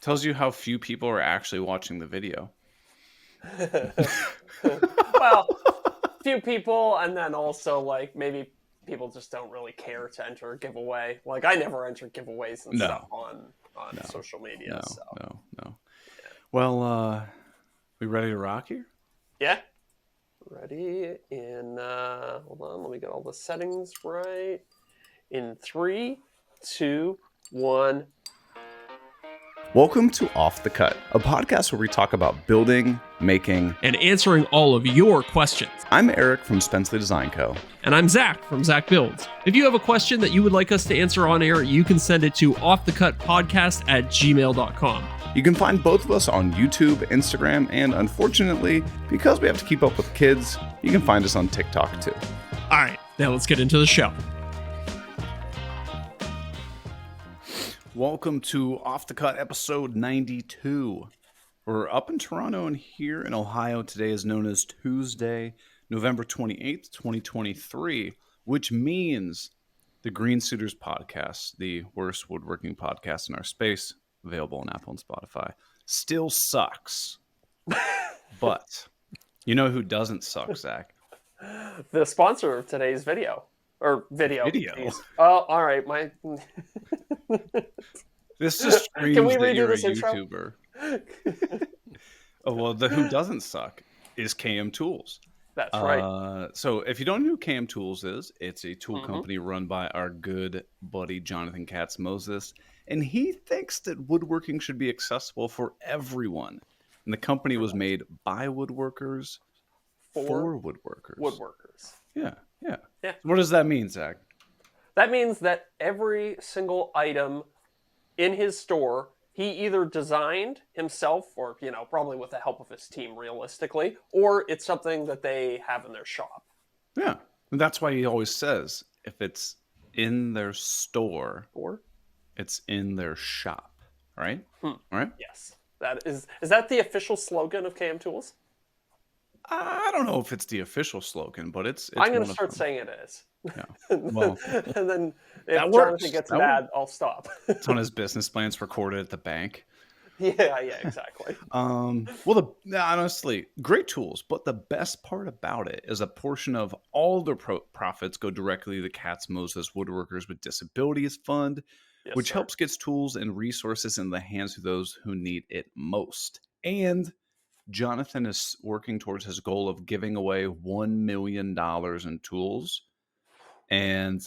Tells you how few people are actually watching the video. Well, few people, and then also like maybe people just don't really care to enter a giveaway. Like I never enter giveaways and stuff on social media. So No. Well, we ready to rock here? yeah, ready in. Hold on, let me get all the settings right. In 3, 2, 1. Welcome to Off the Cut, a podcast where we talk about building, making, and answering all of your questions. I'm Eric from Spenceley Design Co. And I'm Zach from Zach Builds. If you have a question that you would like us to answer on air, you can send it to offthecutpodcast@gmail.com. You can find both of us on YouTube, Instagram, and unfortunately, because we have to keep up with kids, you can find us on TikTok too. All right, now let's get into the show. Welcome to Off the Cut episode 92. We're up in Toronto and here in Ohio. Today is known as Tuesday, November 28th, 2023, which means the Green Suiters podcast, the worst woodworking podcast in our space, available on Apple and Spotify, still sucks. But you know who doesn't suck, Zach? The sponsor of today's video. Or video. Oh, all right. My. This just screams Can we that redo you're a this intro? YouTuber. Oh, well, the who doesn't suck is KM Tools. That's right. So if you don't know who KM Tools is, it's a tool company run by our good buddy Jonathan Katz-Moses, and he thinks that woodworking should be accessible for everyone. And the company was made by woodworkers for woodworkers. Yeah. What does that mean, Zach? That means that every single item in his store, he either designed himself or, probably with the help of his team realistically, or it's something that they have in their shop. Yeah. And that's why he always says if it's in their store, it's in their shop, right? All right? Yes. Is that the official slogan of KM Tools? I don't know if it's the official slogan, but it's I'm going to start saying it is. Yeah. Well, and then if Jonathan gets mad, I'll stop. It's on his business plans recorded at the bank. Yeah, exactly. Honestly, great tools, but the best part about it is a portion of all their profits go directly to the Katz-Moses Woodworkers with Disabilities Fund, which helps get tools and resources in the hands of those who need it most. And Jonathan is working towards his goal of giving away $1 million in tools. And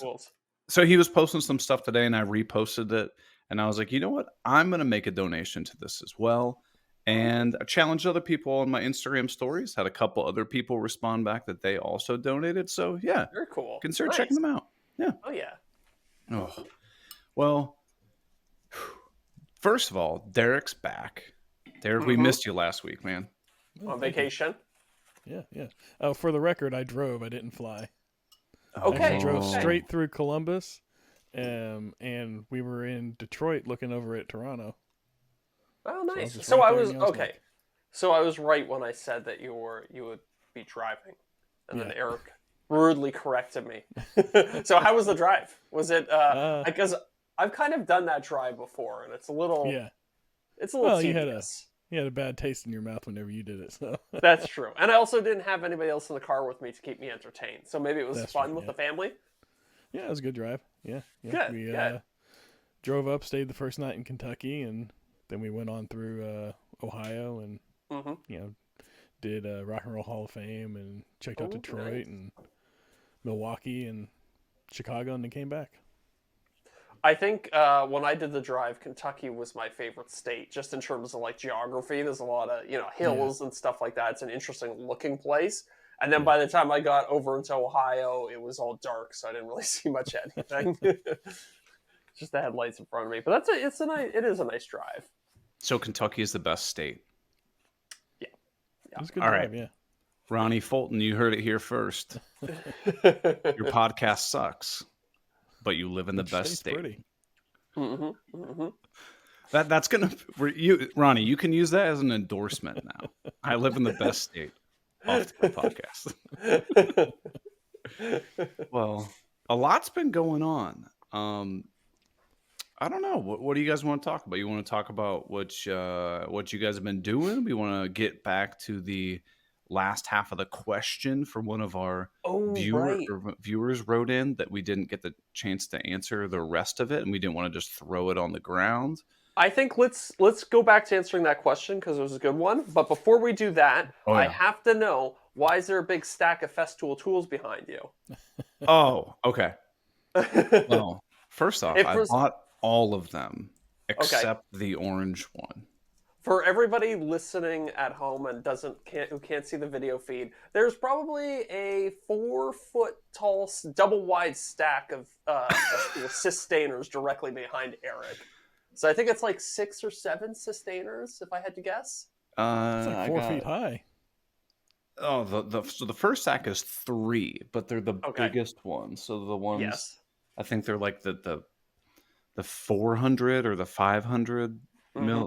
so he was posting some stuff today and I reposted it. And I was like, you know what? I'm going to make a donation to this as well. And I challenged other people on my Instagram stories. Had a couple other people respond back that they also donated. So yeah, very cool. Consider checking them out. Yeah. Oh yeah. Oh, well, first of all, Derek's back. Derek, we missed you last week, man. On vacation? Yeah. Oh, for the record, I drove. I didn't fly. Okay. I drove straight through Columbus, and we were in Detroit looking over at Toronto. Oh, nice. So I was okay. So I was right when I said that you would be driving, and then Eric rudely corrected me. So how was the drive? Was it because I've kind of done that drive before, and it's a little tedious. You had a bad taste in your mouth whenever you did it. So that's true. And I also didn't have anybody else in the car with me to keep me entertained. So maybe it was fun with the family. Yeah, it was a good drive. Yeah. Good. We drove up, stayed the first night in Kentucky, and then we went on through Ohio and did Rock and Roll Hall of Fame and checked out Detroit and Milwaukee and Chicago, and then came back. I think when I did the drive, Kentucky was my favorite state, just in terms of like geography. There's a lot of hills and stuff like that. It's an interesting looking place. And then by the time I got over into Ohio, it was all dark, so I didn't really see much anything. Just the headlights in front of me. But it is a nice drive. So Kentucky is the best state. Yeah. It's a good all drive, right. yeah. Ronnie Fulton, you heard it here first. Your podcast sucks, but you live in the best state. Pretty. That's gonna Ronnie. You can use that as an endorsement now. I live in the best state. Off the podcast. Well, a lot's been going on. I don't know. What do you guys want to talk about? You want to talk about what you guys have been doing? We want to get back to the last half of the question for one of our Oh, right. viewers wrote in that we didn't get the chance to answer the rest of it, and we didn't want to just throw it on the ground. I think let's go back to answering that question because it was a good one. But before we do that, Oh I yeah. have to know, why is there a big stack of Festool tools behind you? Oh, okay. Well, first off, It I was bought all of them okay. except the orange one. For everybody listening at home and who can't see the video feed, there's probably a 4-foot tall double wide stack of sustainers directly behind Eric. So I think it's like 6 or 7 sustainers, if I had to guess. It's like 4 feet high. Oh, so the first stack is 3, but they're the Okay. biggest ones. So the ones, Yes. I think they're like the 400 or the 500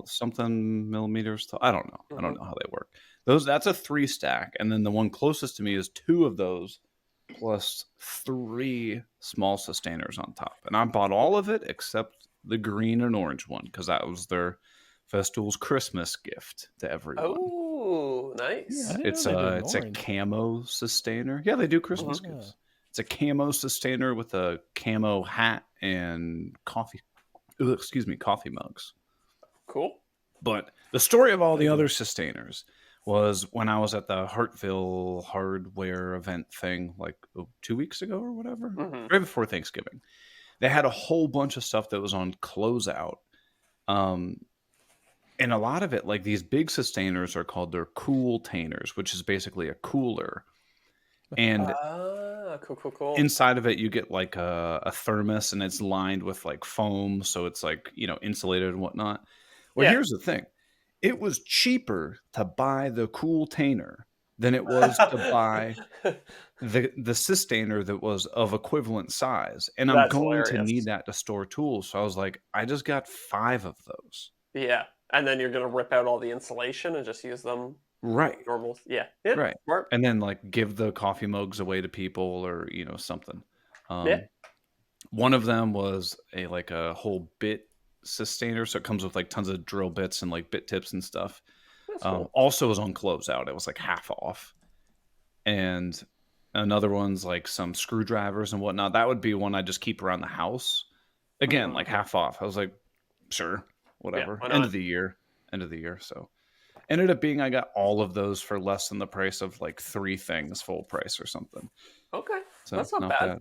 something millimeters tall. I don't know. I don't know how they work. That's a 3 stack, and then the one closest to me is 2 of those plus 3 small sustainers on top. And I bought all of it except the green and orange one because that was their Festool's Christmas gift to everyone. Oh, nice. Yeah, It's a camo sustainer. Yeah, they do Christmas gifts. It's a camo sustainer with a camo hat and coffee mugs. Cool. But the story of all the other sustainers was when I was at the Hartville hardware event thing like 2 weeks ago or whatever, right before Thanksgiving. They had a whole bunch of stuff that was on closeout. And a lot of it, like these big sustainers are called their cool-tainers, which is basically a cooler. And cool. inside of it, you get like a thermos, and it's lined with like foam, so it's like, insulated and whatnot. Well, here's the thing. It was cheaper to buy the cool-tainer than it was to buy the sustainer that was of equivalent size. And I'm going to need that to store tools. So I was like, I just got 5 of those. Yeah. And then you're going to rip out all the insulation and just use them. Right. Normal. Yeah. Right. Smart. And then like give the coffee mugs away to people or, something. One of them was a whole bit sustainer. So it comes with like tons of drill bits and like bit tips and stuff. That's cool. Also was on closeout. It was like half off. And another one's like some screwdrivers and whatnot. That would be one I just keep around the house. Again, like half off. I was like, sure, whatever. Yeah, End of the year. So ended up being I got all of those for less than the price of like 3 things full price or something. Okay. So that's not bad.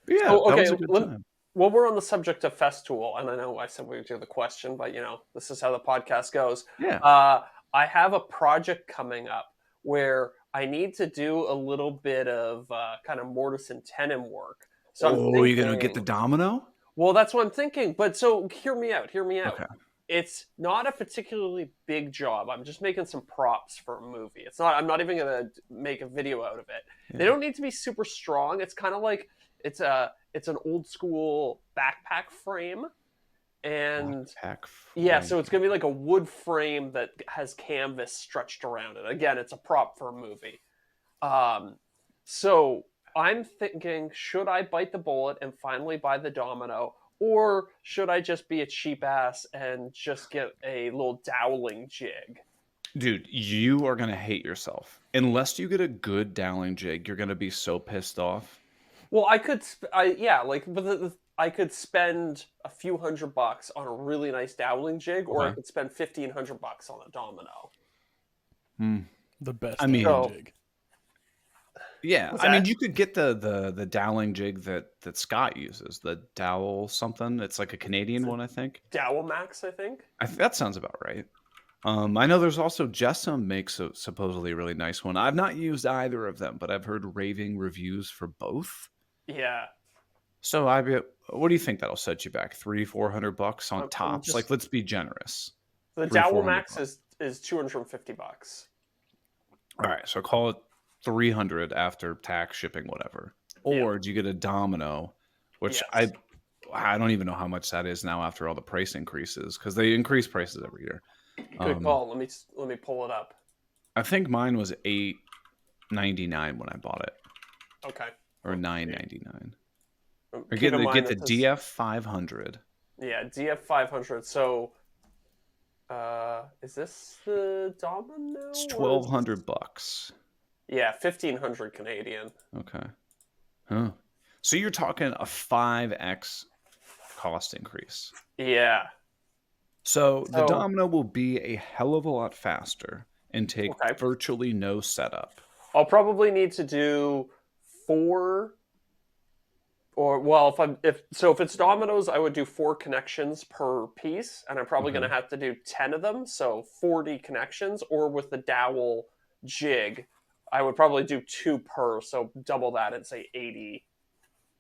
But yeah, that was a good time. Well, we're on the subject of Festool, and I know I said we would do the question, but this is how the podcast goes. Yeah. I have a project coming up where I need to do a little bit of kind of mortise and tenon work. So you're gonna get the domino? Well, that's what I'm thinking. But so hear me out. Okay. It's not a particularly big job. I'm just making some props for a movie. I'm not even gonna make a video out of it. Yeah. They don't need to be super strong. It's kind of like it's an old school backpack frame. And yeah, so it's gonna be like a wood frame that has canvas stretched around it. Again, it's a prop for a movie. So I'm thinking, should I bite the bullet and finally buy the domino, or should I just be a cheap ass and just get a little doweling jig? Dude, you are gonna hate yourself unless you get a good doweling jig. You're gonna be so pissed off. Well, I could spend a few $100 on a really nice doweling jig, or I could spend $1,500 on a domino. The best jig. Yeah, I mean, you could get the doweling jig that Scott uses, the Dowel something. It's like a Canadian one, I think. Dowel Max, I think. That sounds about right. I know there's also Jessam makes a supposedly really nice one. I've not used either of them, but I've heard raving reviews for both. Yeah. So what do you think that'll set you back? $300-400 on tops? Like, let's be generous. The Dowel Max is $250. All right, so call it $300 after tax, shipping, whatever. Or do you get a domino, which I don't even know how much that is now after all the price increases, because they increase prices every year. Good call. Let me pull it up. I think mine was $8.99 when I bought it. Okay. Or $9.99. Or get the DF 500. Yeah, DF500. So, is this the Domino? It's Or is this... $1,200. Yeah, 1,500 Canadian. Okay. Huh. So you're talking a 5x cost increase. Yeah. So the Domino will be a hell of a lot faster and take Okay. virtually no setup. I'll probably need to do 4, or well, if it's dominoes, I would do 4 connections per piece, and I'm probably going to have to do 10 of them, so 40 connections. Or with the dowel jig, I would probably do 2 per, so double that and say 80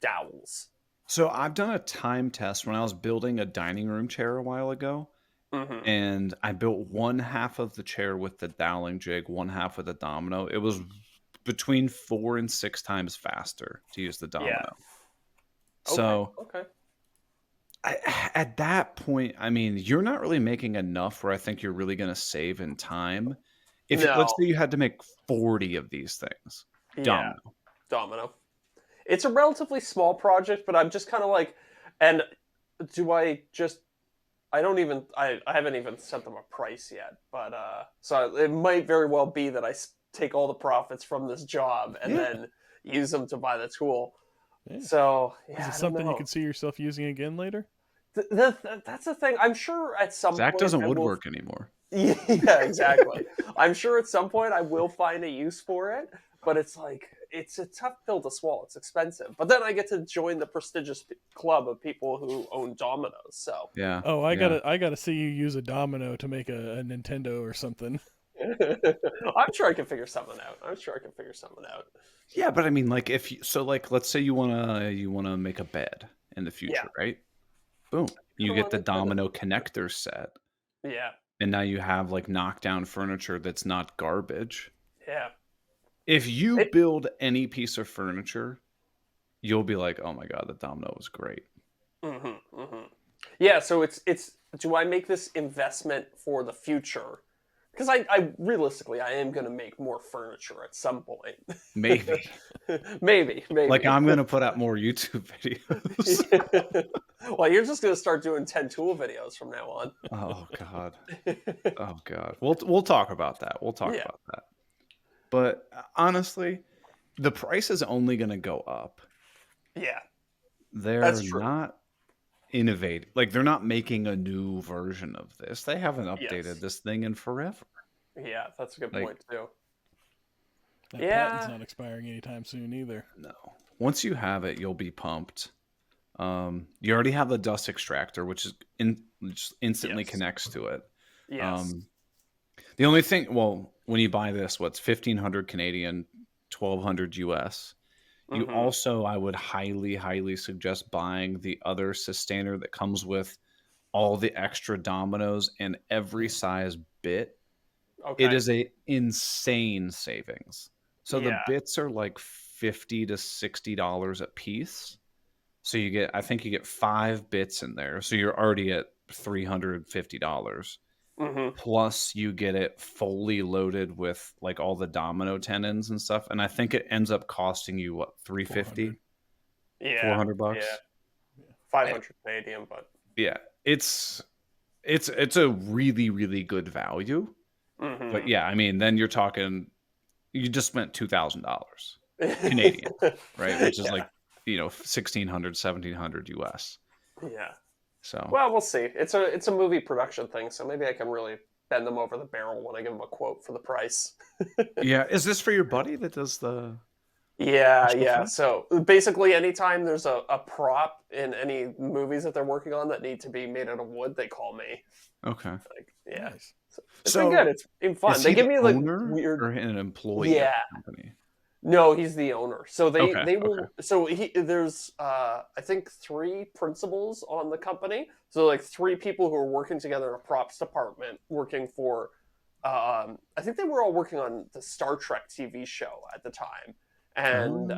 dowels. So I've done a time test when I was building a dining room chair a while ago, and I built one half of the chair with the doweling jig, one half with the domino. It was between 4 and 6 times faster to use the domino. Yeah. So okay. At that point, I mean, you're not really making enough where I think you're really going to save in time. If let's say you had to make 40 of these things, Yeah, domino. It's a relatively small project, but I'm just kind of like, and do I just? I don't even. I haven't even sent them a price yet, but so it might very well be that I take all the profits from this job and then use them to buy the tool. Yeah. So is it something you could see yourself using again later? That's the thing. I'm sure at some Zach point doesn't woodwork anymore. Yeah, exactly. I'm sure at some point I will find a use for it, but it's like it's a tough pill to swallow. It's expensive, but then I get to join the prestigious club of people who own dominoes. So yeah. Oh, I gotta see you use a domino to make a Nintendo or something. I'm sure I can figure something out. Yeah, but I mean, like let's say you wanna make a bed in the future, right? Boom, you get the domino connector set. Yeah. And now you have like knockdown furniture that's not garbage. Yeah. If you build any piece of furniture, you'll be like, "Oh my god, the domino was great." Yeah. So it's. Do I make this investment for the future? Because I realistically, I am going to make more furniture at some point. Maybe. maybe. Like I'm going to put out more YouTube videos. Well, you're just going to start doing 10 tool videos from now on. Oh god. Oh god. We'll talk about that. About that. But honestly, the price is only going to go up. Yeah. They're not innovating. Like they're not making a new version of this. They haven't updated this thing in forever. Yeah, that's a good point too. That patent's not expiring anytime soon either. No. Once you have it, you'll be pumped. You already have the dust extractor, which is just instantly connects to it. Yes. The only thing, when you buy this, what's 1,500 Canadian, 1,200 US. You also, I would highly, highly suggest buying the other sustainer that comes with all the extra dominoes and every size bit. Okay. It is a insane savings. So the bits are like $50 to $60 a piece. So I think you get 5 bits in there. So you're already at $350. Plus you get it fully loaded with like all the domino tenons and stuff. And I think it ends up costing you what, $350? Yeah. $400? Yeah. 500 Canadian, but yeah, it's a really, really good value. But yeah, I mean, then you're talking, you just spent $2,000 Canadian, right? Which is like, 1,600, 1,700 US. Yeah. So well, we'll see. It's a movie production thing, so maybe I can really bend them over the barrel when I give them a quote for the price. Yeah, is this for your buddy that does the? Yeah. So basically, anytime there's a prop in any movies that they're working on that need to be made out of wood, they call me. Okay. Nice. It's been good. It's been fun. Is they he give the me like owner weird or an employee of the company? No, he's the owner. So they will. So there's I think 3 principals on the company. So like 3 people who are working together in a props department, working for. I think they were all working on the Star Trek TV show at the time, and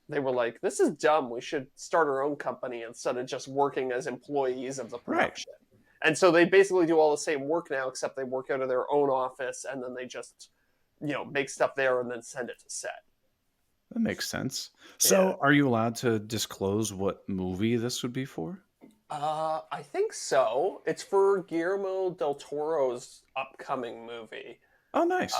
they were like, "This is dumb. We should start our own company instead of just working as employees of the production." Right. And so they basically do all the same work now, except they work out of their own office, and then they just make stuff there and then send it to set. That makes sense. So are you allowed to disclose what movie this would be for? I think so. It's for Guillermo del Toro's upcoming movie. Oh, nice.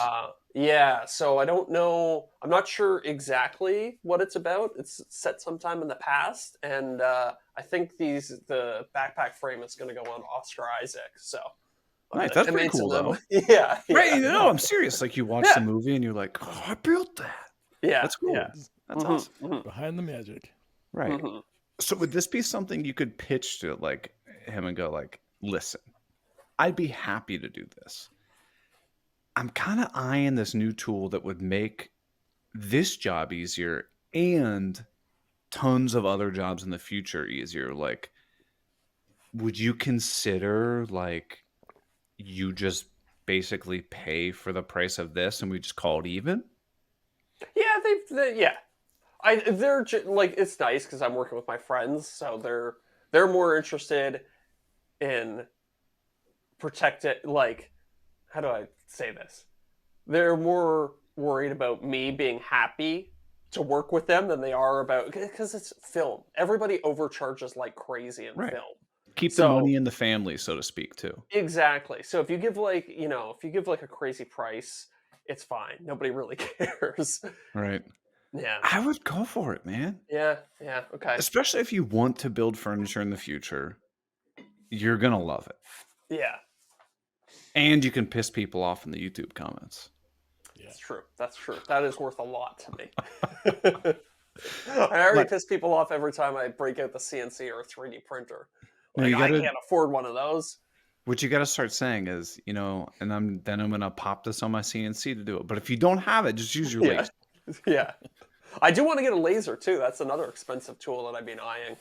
Yeah, so I don't know. I'm not sure exactly what it's about. It's set sometime in the past, and I think the backpack frame is going to go on Oscar Isaac. So Nice. That's it pretty made some cool, though. yeah, Right? yeah, No, I'm serious. Like you watch the movie and you're like, "Oh, I built that." yeah, That's cool. yeah. That's awesome. Behind the magic. Right. So would this be something you could pitch to like him and go like, "Listen, I'd be happy to do this. I'm kind of eyeing this new tool that would make this job easier and tons of other jobs in the future easier. Like, would you consider like you just basically pay for the price of this and we just call it even?" Yeah, yeah. Like it's nice because I'm working with my friends, so they're more interested in protected. Like, how do I say this? They're more worried about me being happy to work with them than they are about because it's film. Everybody overcharges like crazy in Right. film. Keep the So money in the family, so to speak, too. exactly. So if you give like if you give like a crazy price, it's fine. Nobody really cares. Right. Yeah. I would go for it, man. Yeah. Yeah. Okay. Especially if you want to build furniture in the future, you're gonna love it. Yeah. And you can piss people off in the YouTube comments. Yeah. That's true. That's true. That is worth a lot to me. I already Like, piss people off every time I break out the CNC or a 3D printer. no, Like you I gotta can't afford one of those. what you gotta start saying is, and I'm gonna pop this on my CNC to do it. But if you don't have it, just use your Yeah. laser. Yeah. I do want to get a laser too. That's another expensive tool that I've been eyeing.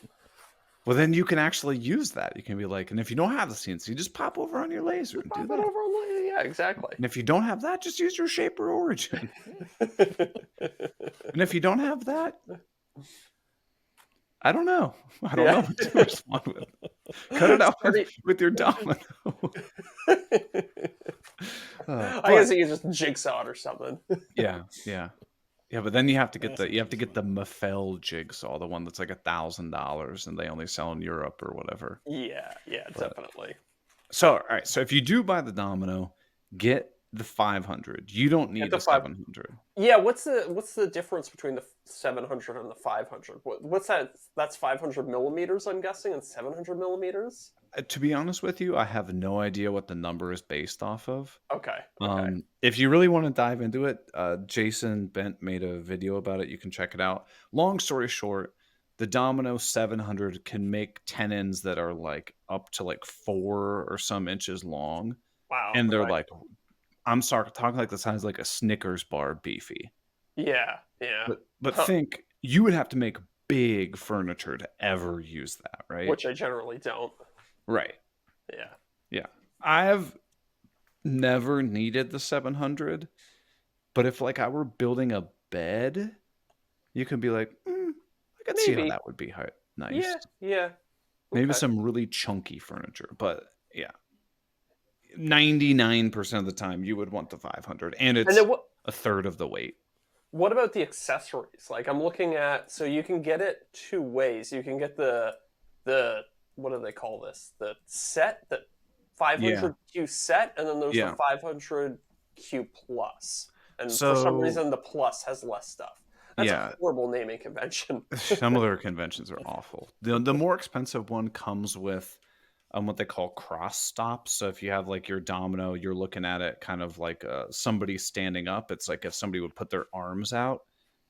Well, then you can actually use that. You can be like, and if you don't have the CNC, just pop over on your laser and do Pop it that. over on the, yeah, exactly. And if you don't have that, just use your Shaper Origin. And if you don't have that, I don't know. I don't Yeah. know what to respond with. Cut it out with your domino. I guess you can just jigsaw it or something. Yeah. But then you have to get the Mafel jigsaw, the one that's like $1,000, and they only sell in Europe or whatever. Yeah, definitely. So, all right. So if you do buy the domino, get the 500. You don't need the 700. Yeah, what's the difference between the 700 and the 500? What's that? That's 500 millimeters, I'm guessing, and 700 millimeters. To be honest with you, I have no idea what the number is based off of. Okay. If you really want to dive into it, Jason Bent made a video about it. You can check it out. Long story short, the Domino 700 can make tenons that are like up to like 4 or some inches long. Wow. And they're like, I'm sorry, talking like the size like a Snickers bar beefy. Yeah. But think you would have to make big furniture to ever use that, right? Which I generally don't. Right. Yeah. I've never needed the 700, but if like I were building a bed, you can be like, I could see how that would be nice. Yeah. Maybe some really chunky furniture, but yeah, 99% of the time you would want the 500, and it's a third of the weight. What about the accessories? Like I'm looking at, so you can get it two ways. You can get the what do they call this? The set, the 500Q set, and then there's the 500Q plus. And for some reason, the plus has less stuff. That's a horrible naming convention. Some of their conventions are awful. The more expensive one comes with what they call cross stops. So if you have like your domino, you're looking at it kind of like somebody standing up. It's like if somebody would put their arms out,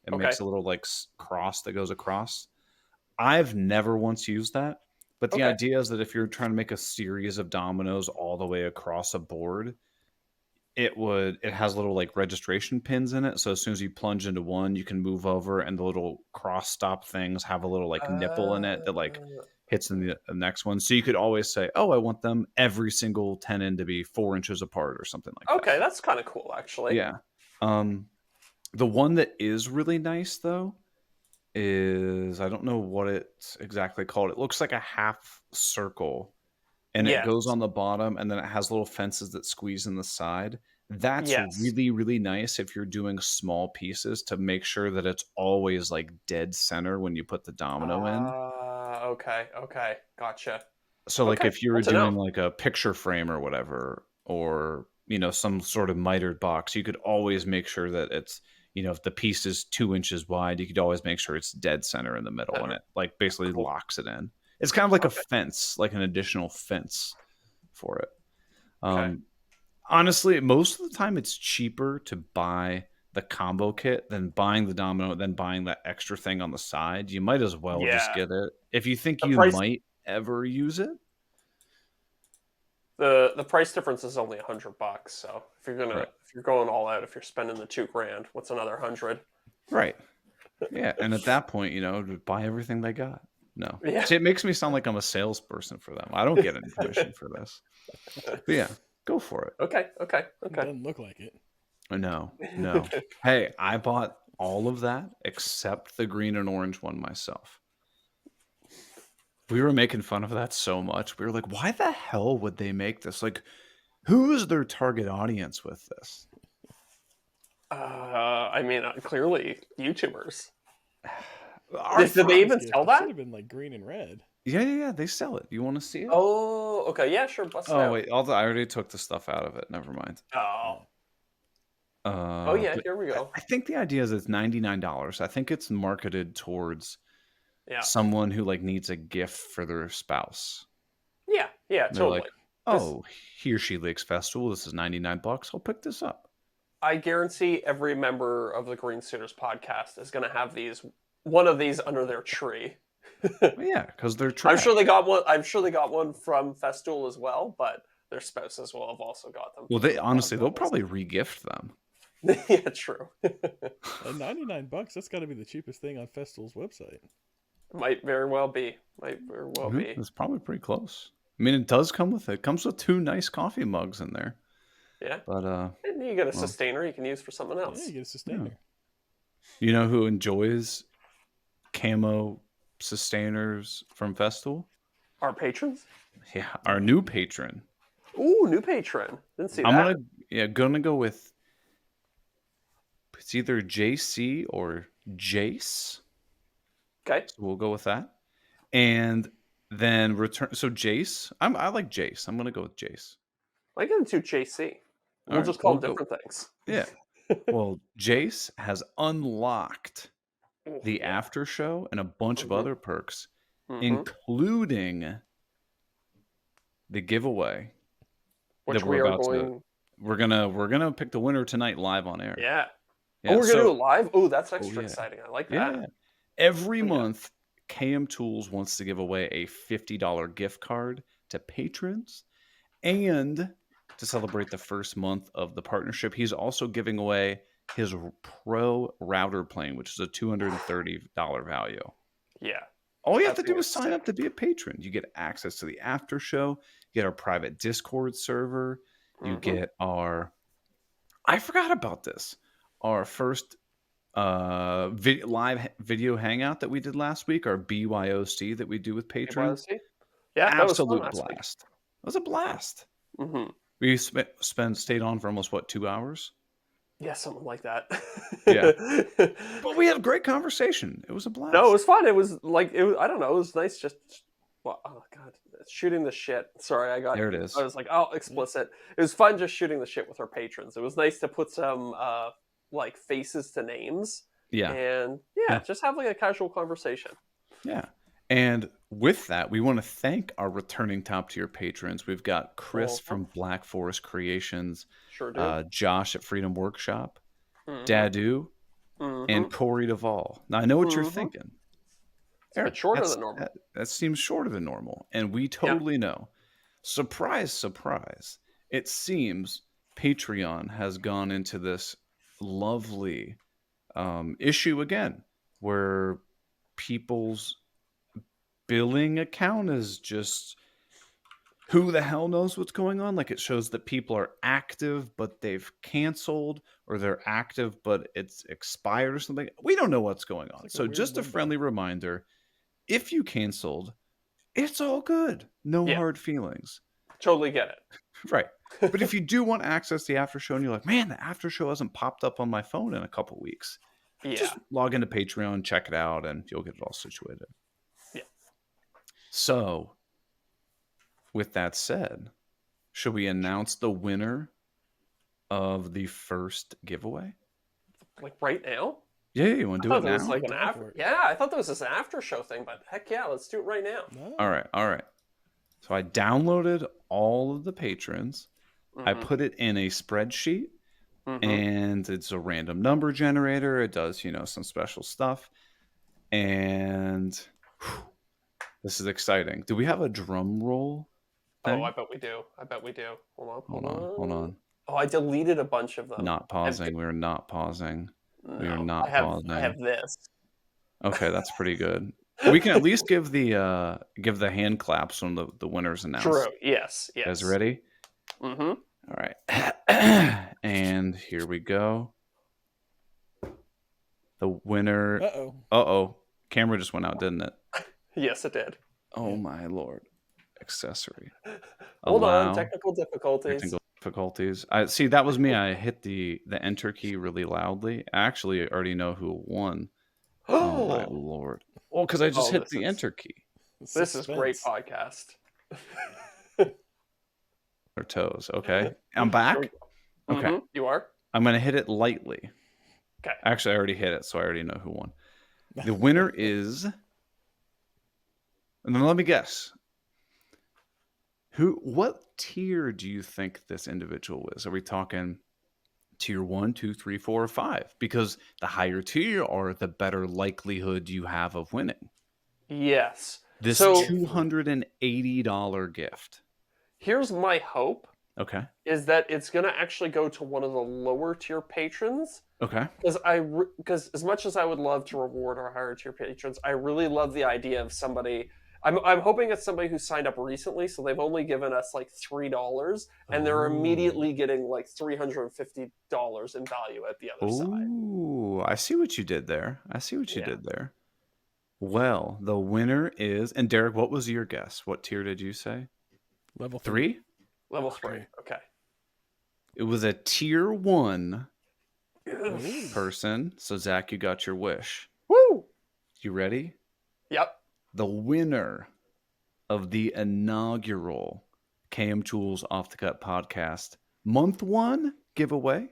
it makes a little like cross that goes across. I've never once used that. But the idea is that if you're trying to make a series of dominoes all the way across a board, it has little like registration pins in it. So as soon as you plunge into one, you can move over, and the little cross stop things have a little like nipple in it that like hits in the next one. So you could always say, oh, I want them every single tenon to be 4 inches apart or something like that. Okay, that's kind of cool, actually. Yeah. The one that is really nice though is, I don't know what it's exactly called. It looks like a half circle, and it goes on the bottom, and then it has little fences that squeeze in the side. That's really, really nice if you're doing small pieces to make sure that it's always like dead center when you put the domino in. Okay, gotcha. So, like, Okay, if you were good to know. doing, like, a picture frame or whatever, or, some sort of mitered box, you could always make sure that it's, if the piece is 2 inches wide, you could always make sure it's dead center in the middle, and Center. it, like, basically Cool. locks it in. It's kind of like a Okay. fence, like an additional fence for it. Okay. Honestly, most of the time it's cheaper to buy the combo kit than buying the domino, than buying that extra thing on the side. You might as well just Yeah. get it. If you think The you price might ever use it. the price difference is only $100. So Right. if you're going all out, if you're spending the $2,000, what's another 100? Right. Yeah, and at that point, buy everything they got. No. Yeah. See, it makes me sound like I'm a salesperson for them. I don't get any commission for this. But yeah, go for it. Okay. It doesn't look like it. No. Hey, I bought all of that except the green and orange one myself. We were making fun of that so much. We were like, why the hell would they make this? Like, who is their target audience with this? I mean, clearly YouTubers. Our Did they even Gift, sell it that? should have been like green and red. Yeah, they sell it. You want to see it? Oh, okay. Yeah, sure. Bust it Oh, out. wait. I already took the stuff out of it. Never mind. Oh. Oh yeah, But here we go. I think the idea is it's $99. I think it's marketed towards Yeah. someone who like needs a gift for their spouse. Yeah, They're totally. like, oh, he or she Lakes Festival. This is $99. I'll pick this up. I guarantee every member of the Green Suiters podcast is going to have one of these under their tree. Yeah, because they're trash. I'm sure they got one. I'm sure they got one from Festool as well, but their spouses will have also got them. Well, they'll probably re-gift them. Yeah, true. At $99, that's got to be the cheapest thing on Festool's website. Might very well be. Be. It's probably pretty close. I mean, it comes with 2 nice coffee mugs in there. Yeah. But and you get a sustainer you can use for something else. Yeah, you get a sustainer. Yeah. You know who enjoys camo sustainers from Festool? Our patrons? Yeah, our new patron. Ooh, new patron. Didn't see that. Gonna go with, it's either JC or Jace. Okay. So we'll go with that. And then so Jace, I like Jace. I'm gonna go with Jace. I get into JC. We'll All just right, call them different things. Yeah. Well, Jace has unlocked the Yeah. after show and a bunch of other perks, including the giveaway, which that we are going. We're gonna pick the winner tonight live on air. Yeah. Yeah, Oh, we're gonna do it live. Oh, that's extra yeah. exciting. I like that. Yeah. Every month, KM Tools wants to give away a $50 gift card to patrons, and to celebrate the first month of the partnership, he's also giving away his Pro router plane, which is a $230 value. Yeah. All you have to do is sign up to be a patron. You get access to the after show. You get our private Discord server. You get I forgot about this. Our first live video hangout that we did last week, our BYOC that we do with patrons. BYOC? Yeah, absolute that was blast. It was a blast. Mm-hmm. We stayed on for almost 2 hours? Yeah, something like that. Yeah. But we had a great conversation. It was a blast. No, it was fun. It was like I don't know. It was nice. Just oh god, shooting the shit. Sorry, There it is. I was like, oh, explicit. It was fun just shooting the shit with our patrons. It was nice to put some like faces to names. Yeah. And just have like a casual conversation. Yeah. And with that, we want to thank our returning top tier patrons. We've got Chris from Black Forest Creations, sure do. Josh at Freedom Workshop, Dadu, and Corey Duvall. Now I know what you're thinking. It's a bit shorter than normal. That seems shorter than normal, and we totally know. Surprise, surprise! It seems Patreon has gone into this lovely issue again, where people's billing account is just, who the hell knows what's going on. Like, it shows that people are active but they've canceled, or they're active but it's expired or something. We don't know what's going on. So just a friendly reminder, if you canceled, it's all good. No hard feelings. Totally get it. Right. But if you do want access to the after show and you're like, man, the after show hasn't popped up on my phone in a couple weeks, just log into Patreon, check it out, and you'll get it all situated. Yeah. So with that said, should we announce the winner of the first giveaway? Like right now? Yeah, you want to do it now? Like an after. Yeah, I thought that was just an after show thing, but heck yeah, let's do it right now. No. All right. So I downloaded all of the patrons. I put it in a spreadsheet, and it's a random number generator. It does, some special stuff. And this is exciting. Do we have a drum roll thing? Oh, I bet we do. Hold on. Oh, I deleted a bunch of them. Not pausing. We are not pausing. No, We are not pausing. I have this. Okay, that's pretty good. We can at least give the hand claps when the winner's announced. True. Yes. You guys ready? Mm-hmm. All right. And here we go. The winner. Uh-oh. Camera just went out, didn't it? Yes, it did. Oh, my Lord. Accessory. Hold on. Technical difficulties. I see. That was me. I hit the enter key really loudly. I actually already know who won. Oh, my Lord. Well, because I just hit the enter key. This is great podcast. Or toes. Okay. I'm back. Okay. You are? I'm going to hit it lightly. Okay. Actually, I already hit it, so I already know who won. The winner is... And then let me guess. What tier do you think this individual is? Are we talking tier 1, 2, 3, 4, or 5? Because the higher tier are the better likelihood you have of winning. Yes. This $280 gift. Here's my hope. Okay. Is that it's going to actually go to one of the lower tier patrons. Okay. Because as much as I would love to reward our higher tier patrons, I really love the idea of somebody. I'm hoping it's somebody who signed up recently, so they've only given us like $3, and they're immediately getting like $350 in value at the other side. Ooh, I see what you did there. Well, the winner is, and Derek, what was your guess? What tier did you say? Level 3? Level 3. Okay. It was a tier 1 person. So Zach, you got your wish. Woo! You ready? Yep. The winner of the inaugural KM Tools Off the Cut podcast month 1 giveaway.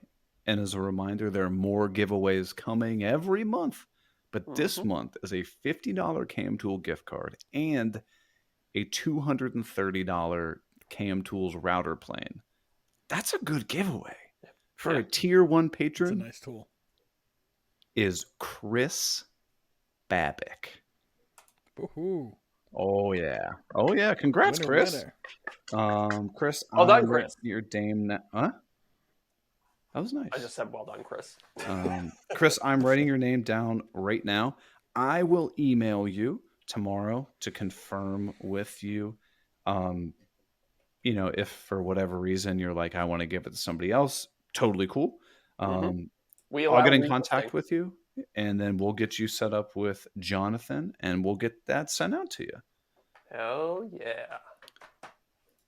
And as a reminder, there are more giveaways coming every month. But this month is a $50 KM Tool gift card and a $230 KM Tools router plane. That's a good giveaway. For a tier 1 patron. It's a nice tool. Is Chris Babick. Woohoo. Oh yeah. Congrats, Chris. Chris. Well done, Chris. Your dame now. Huh? That was nice. I just said well done, Chris. Chris, I'm writing your name down right now. I will email you tomorrow to confirm with you. If for whatever reason you're like, I want to give it to somebody else, totally cool. I'll get in contact with you, and then we'll get you set up with Jonathan, and we'll get that sent out to you. Hell yeah.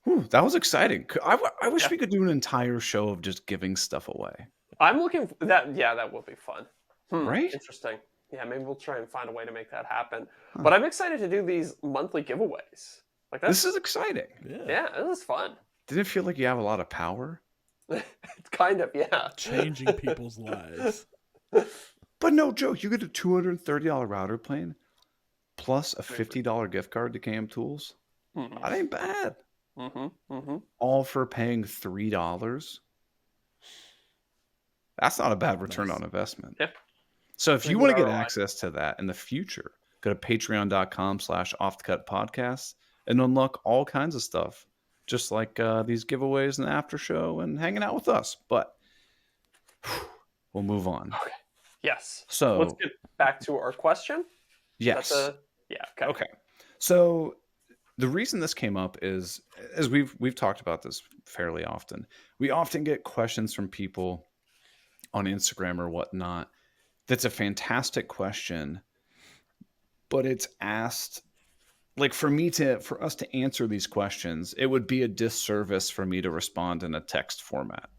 Whew, that was exciting. I wish we could do an entire show of just giving stuff away. I'm looking for that. Yeah, that will be fun. Right? Interesting. Yeah, maybe we'll try and find a way to make that happen. Huh. But I'm excited to do these monthly giveaways. This is exciting. Yeah, this is fun. Did it feel like you have a lot of power? It's kind of, yeah. Changing people's lives. But no joke, you get a $230 router plane plus a $50 gift card to KM Tools. That ain't bad. All for paying $3. That's not a bad return on investment. Yep. So if you want to get access to that in the future, go to patreon.com/offthecutpodcast and unlock all kinds of stuff, just like these giveaways and the after show and hanging out with us. But we'll move on. Okay. Yes. So let's get back to our question. Yes. Yeah. Okay. So the reason this came up is, as we've talked about this fairly often, we often get questions from people on Instagram or whatnot. That's a fantastic question, but it's asked like for us to answer these questions, it would be a disservice for me to respond in a text format.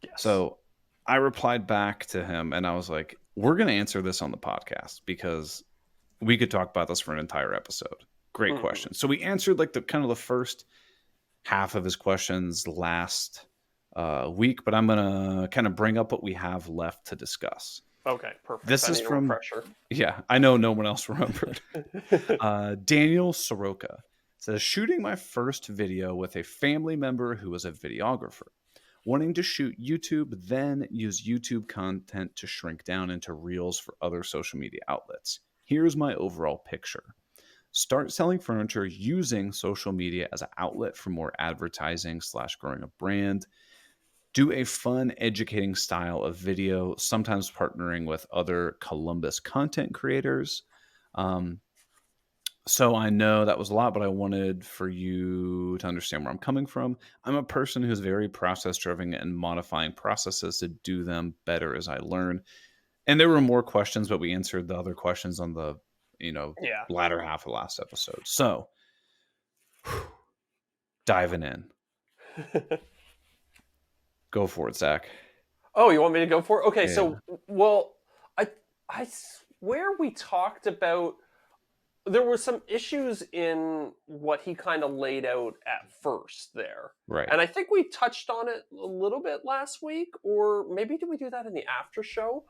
Yes. So I replied back to him and I was like, we're going to answer this on the podcast because we could talk about this for an entire episode. Great question. So we answered like the first half of his questions last week, but I'm going to kind of bring up what we have left to discuss. Okay, perfect. This is from refresher. Yeah, I know no one else remembered. Daniel Soroka says, shooting my first video with a family member who was a videographer, wanting to shoot YouTube, then use YouTube content to shrink down into reels for other social media outlets. Here's my overall picture. Start selling furniture using social media as an outlet for more advertising / growing a brand. Do a fun, educating style of video, sometimes partnering with other Columbus content creators. So I know that was a lot, but I wanted for you to understand where I'm coming from. I'm a person who's very process driven and modifying processes to do them better as I learn. And there were more questions, but we answered the other questions on the, latter half of the last episode. So diving in. Go for it, Zach. Oh, you want me to go for it? Okay, Yeah. so, well, I swear we talked about, there were some issues in what he kind of laid out at first there. Right. And I think we touched on it a little bit last week, or maybe did we do that in the after show?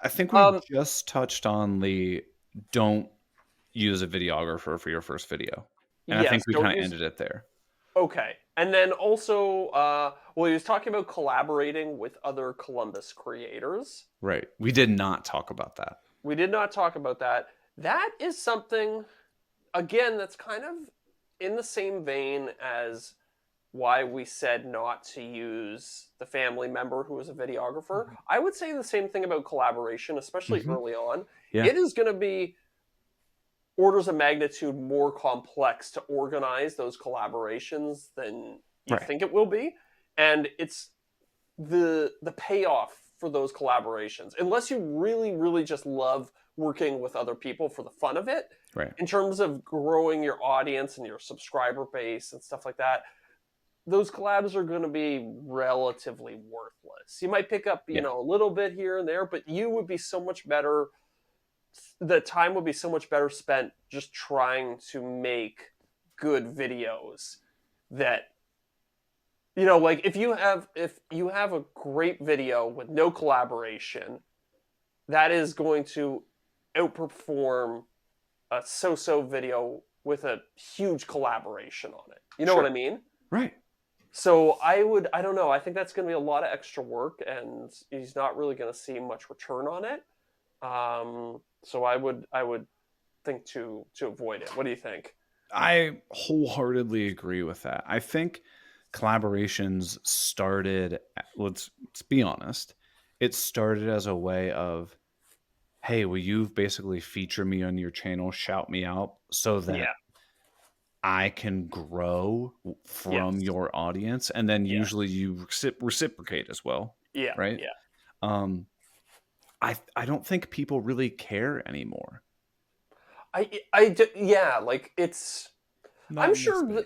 I think we just touched on the don't use a videographer for your first video. And I think we kind of ended it there. Okay. And then also, he was talking about collaborating with other Columbus creators. Right. We did not talk about that. We did not talk about that. That is something, again, that's kind of in the same vein as why we said not to use the family member who was a videographer. Mm-hmm. I would say the same thing about collaboration, especially early on. Yeah. It is going to be orders of magnitude more complex to organize those collaborations than you think it will be. And it's the payoff for those collaborations, unless you really, really just love working with other people for the fun of it, in terms of growing your audience and your subscriber base and stuff like that, those collabs are going to be relatively worthless. You might pick up, a little bit here and there, but you would be so much better. The time would be so much better spent just trying to make good videos that, like if you have a great video with no collaboration, that is going to outperform a so-so video with a huge collaboration on it. You know what I mean? Right. So I don't know. I think that's going to be a lot of extra work, and he's not really going to see much return on it. So I would think to avoid it. What do you think? I wholeheartedly agree with that. I think collaborations started, let's be honest, it started as a way of, hey, will you basically feature me on your channel, shout me out so that I can grow from your audience, and then usually you reciprocate as well. Yeah. Right. Yeah. I don't think people really care anymore. Like it's. Not I'm sure.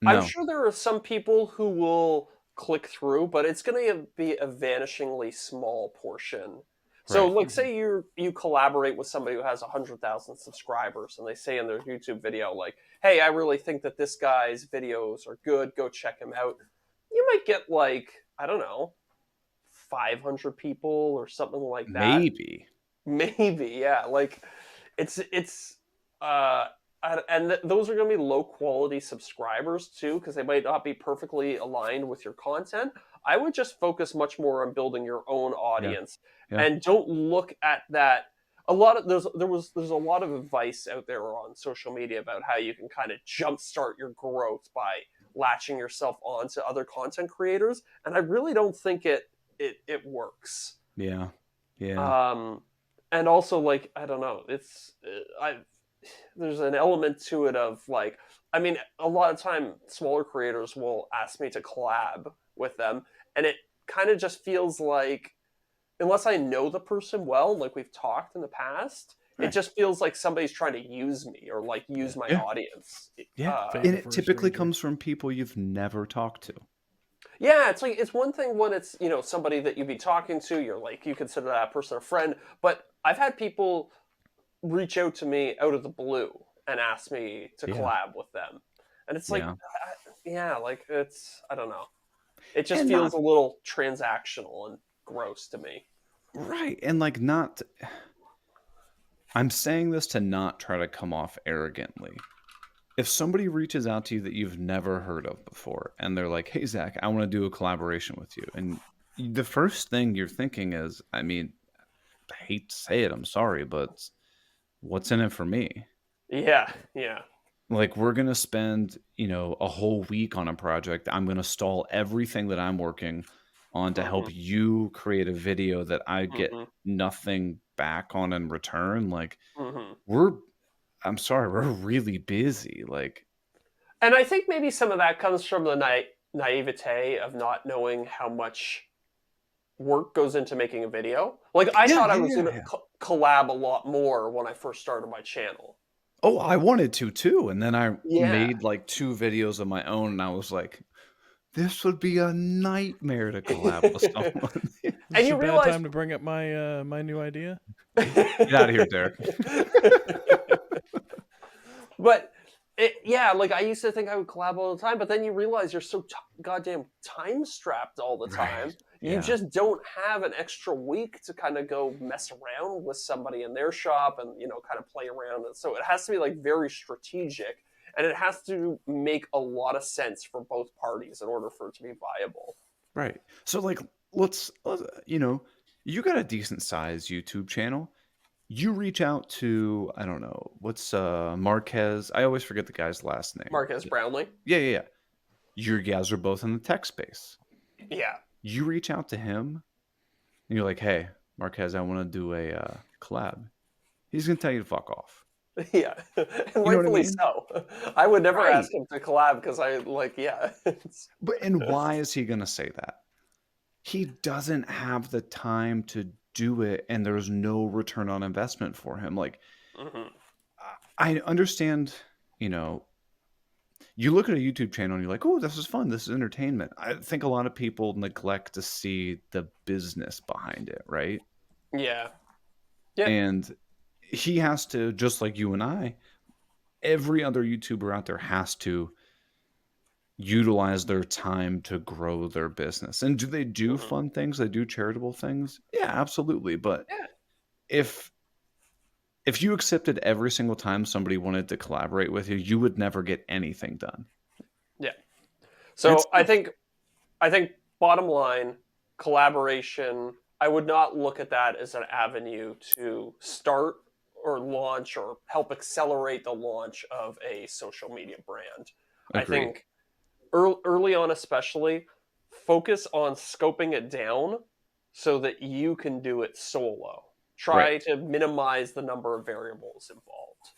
I'm sure there are some people who will click through, but it's going to be a vanishingly small portion. So, like, say you collaborate with somebody who has 100,000 subscribers, and they say in their YouTube video, like, "Hey, I really think that this guy's videos are good. Go check him out." You might get like, I don't know, 500 people or something like that. Maybe, yeah. Like, it's and those are going to be low quality subscribers too, because they might not be perfectly aligned with your content. I would just focus much more on building your own audience, and don't look at that. There's a lot of advice out there on social media about how you can kind of jumpstart your growth by latching yourself onto other content creators, and I really don't think it works. Yeah. And also, like, I don't know, there's an element to it of like, I mean, a lot of time smaller creators will ask me to collab with them, and it kind of just feels like, unless I know the person well, like we've talked in the past, it just feels like somebody's trying to use me or like use my audience. And it typically comes from people you've never talked to. Yeah, it's like, it's one thing when it's, somebody that you'd be talking to, you're like, you consider that person a friend, but I've had people reach out to me out of the blue and ask me to collab with them. And it's like, yeah, like I don't know. It just And feels not a little transactional and gross to me. right. And like not I'm saying this to not try to come off arrogantly. If somebody reaches out to you that you've never heard of before and they're like, "Hey Zach, I want to do a collaboration with you." And the first thing you're thinking is, I mean, I hate to say it, I'm sorry, but what's in it for me? Yeah, yeah. Like we're going to spend, a whole week on a project. I'm going to stall everything that I'm working on to help Mhm, you create a video that I get mhm, nothing back on in return. Like mhm. we're I'm sorry, we're really busy. Like And I think maybe some of that comes from the naivete of not knowing how much work goes into making a video. Like I yeah, thought I yeah, was yeah, gonna yeah. collab a lot more when I first started my channel. Oh, I wanted to too, and then I Yeah, made, like, 2 videos of my own, and I was like, "This would be a nightmare to collab with someone." Is and this you a bad realize time to bring up my new idea? Get out of here, Derek. but yeah, like I used to think I would collab all the time, but then you realize you're so goddamn time strapped all the Right. time. You Yeah. just don't have an extra week to kind of go mess around with somebody in their shop and kind of play around. And so it has to be like very strategic, and it has to make a lot of sense for both parties in order for it to be viable. Right. So, like, let's you got a decent sized YouTube channel. You reach out to, I don't know, what's, Marquez? I always forget the guy's last name. Marcus Brownlee. Yeah, yeah, yeah. You guys are both in the tech space. Yeah. You reach out to him and you're like, "Hey, Marquez, I wanna do a, collab." He's gonna tell you to fuck off. Yeah, and You know what I rightfully mean? so. I would never Right. ask him to collab because I like, yeah. And why is he gonna say that? He doesn't have the time to do it, and there's no return on investment for him. Like, Mhm. I understand, you know, you look at a YouTube channel and you're like, "Oh, this is fun. This is entertainment." I think a lot of people neglect to see the business behind it, right? Yeah. Yeah. And he has to, just like you and I, every other YouTuber out there has to utilize their time to grow their business. And do they do Mhm. fun things? They do charitable things? Yeah, absolutely. But Yeah. if if you accepted every single time somebody wanted to collaborate with you, you would never get anything done. Yeah. And it's So I tough. think I think bottom line, collaboration, I would not look at that as an avenue to start or launch or help accelerate the launch of a social media brand. I Agreed. think early on especially, focus on scoping it down so that you can do it solo. Right. Try to minimize the number of variables involved.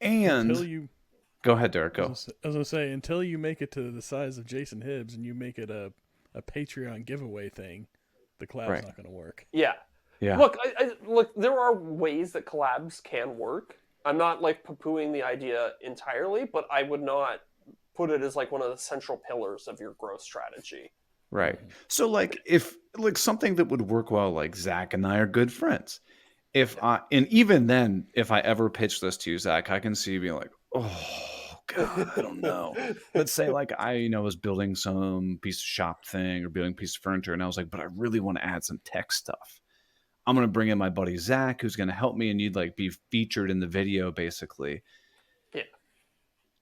Until And you, go ahead, Derek, go. I was gonna say, until you make it to the size of Jason Hibbs and you make it a Patreon giveaway thing, the collab's Right. not gonna work. Yeah. Yeah. Look, look. There are ways that collabs can work. I'm not like poo-pooing the idea entirely, but I would not put it as like one of the central pillars of your growth strategy. Right. Mhm. So like if like something that would work well, like Zach and I are good friends. If Yeah. I and even then, if I ever pitch this to you, Zach, I can see you being like, "Oh God, I don't know." But say like I, was building some piece of shop thing or building a piece of furniture, and I was like, "But I really want to add some tech stuff. I'm gonna bring in my buddy Zach, who's gonna help me, and you'd like be featured in the video, basically." Yeah.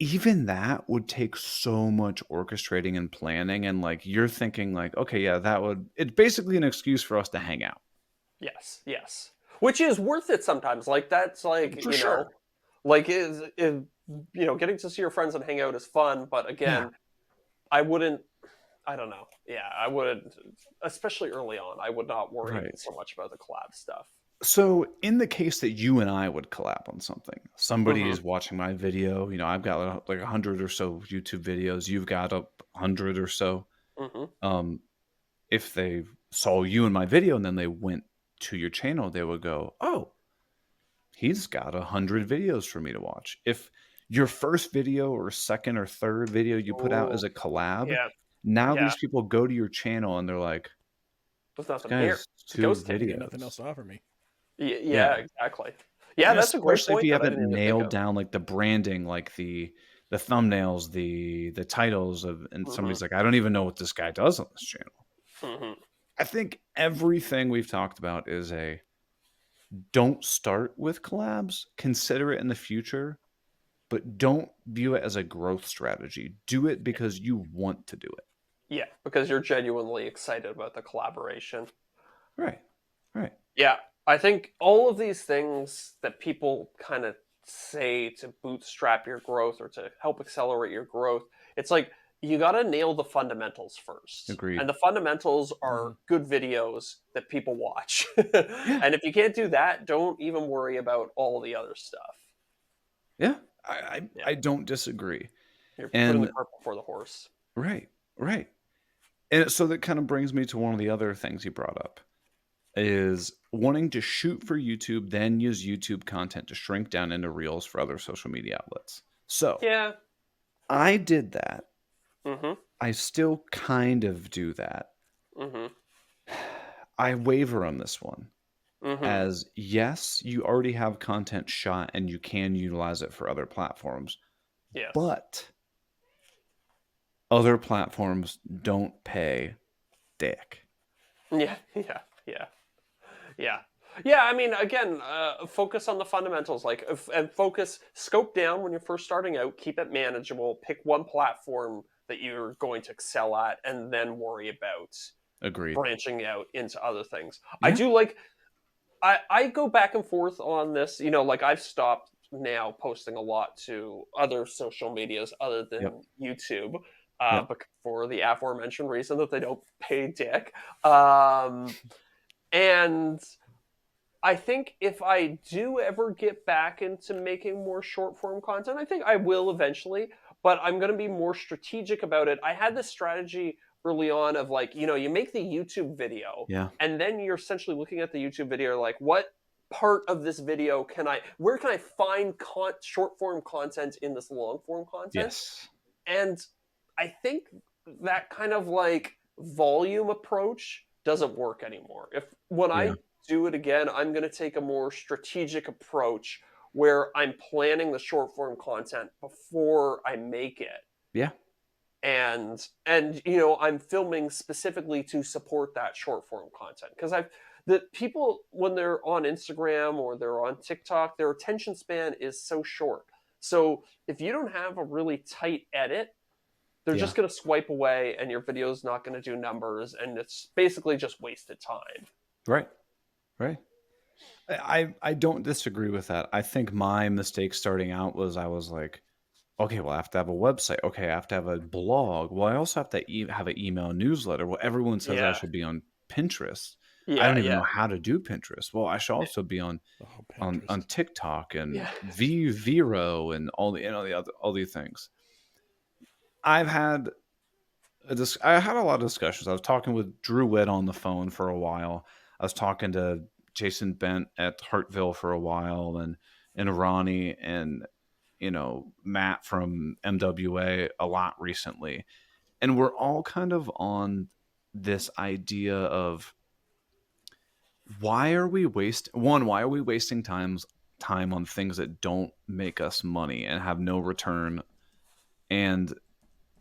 Even that would take so much orchestrating and planning, and like you're thinking, like, "Okay, yeah, that would." It's basically an excuse for us to hang out. Yes. Yes. Which is worth it sometimes. Like that's like For sure. like is getting to see your friends and hang out is fun, but Yeah. again, I wouldn't. I don't know. Yeah, I would, especially early on. I would not worry Right. so much about the collab stuff. So, in the case that you and I would collab on something, somebody Hmm. is watching my video. I've got like 100 or so YouTube videos. You've got a 100 or so. Hmm. Um, if they saw you in my video and then they went to your channel, they would go, "Oh, he's got 100 videos for me to watch." If your first video or second or third video you put out as Oh, a collab, yeah, now yeah. these people go to your channel and they're like, There's "This nothing guy here. has It's a two ghost They town. got nothing else videos." to offer me. Yeah, Yeah. exactly. Yeah, And that's a great especially if point you that I haven't didn't even think nailed of. down, like, the branding, like, thumbnails, the titles of, and Mm-hmm. somebody's like, I don't even know what this guy does on this channel. Mm-hmm. I think everything we've talked about is don't start with collabs, consider it in the future, but don't view it as a growth strategy. Do it because you want to do it. Yeah, because you're genuinely excited about the collaboration. Right. Right. Yeah, I think all of these things that people kind of say to bootstrap your growth or to help accelerate your growth, it's like you got to nail the fundamentals first. Agreed. And the fundamentals are good videos that people watch. And if you can't do that, don't even worry about all the other stuff. Yeah, I don't disagree. You're putting the And cart before the horse. right, right. And so that kind of brings me to one of the other things you brought up is wanting to shoot for YouTube, then use YouTube content to shrink down into reels for other social media outlets. So Yeah. I did that. Mm-hmm. I still kind of do that. Mm-hmm. I waver on this one. Mm-hmm. As yes, you already have content shot and you can utilize it for other platforms. Yes. But other platforms don't pay dick. Yeah, yeah, yeah, yeah. Yeah, I mean, again, focus on the fundamentals. And scope down when you're first starting out. Keep it manageable. Pick one platform that you're going to excel at, and then worry about Agreed. branching out into other things. Yeah. I do like. I go back and forth on this. Like I've stopped now posting a lot to other social medias other than YouTube. But for the aforementioned reason that they don't pay dick. And I think if I do ever get back into making more short form content, I think I will eventually, but I'm going to be more strategic about it. I had this strategy early on of you make the YouTube video and then you're essentially looking at the YouTube video like, what part of this video where can I find short form content in this long form content? Yes. And I think that kind of volume approach doesn't work anymore. When I do it again, I'm going to take a more strategic approach where I'm planning the short form content before I make it. Yeah. And I'm filming specifically to support that short form content because the people when they're on Instagram or they're on TikTok, their attention span is so short. So if you don't have a really tight edit, they're just going to swipe away and your video's not going to do numbers and it's basically just wasted time. Right. Right. I don't disagree with that. I think my mistake starting out was I was like, okay, well, I have to have a website. Okay, I have to have a blog. Well, I also have to have an email newsletter. Well, everyone says I should be on Pinterest. I don't even know how to do Pinterest. Well, I should also be on TikTok and Vero and all these things. I had a lot of discussions. I was talking with Drew Witt on the phone for a while. I was talking to Jason Bent at Hartville for a while, and Ronnie and Matt from MWA a lot recently. And we're all kind of on this idea of why are we wasting time on things that don't make us money and have no return? And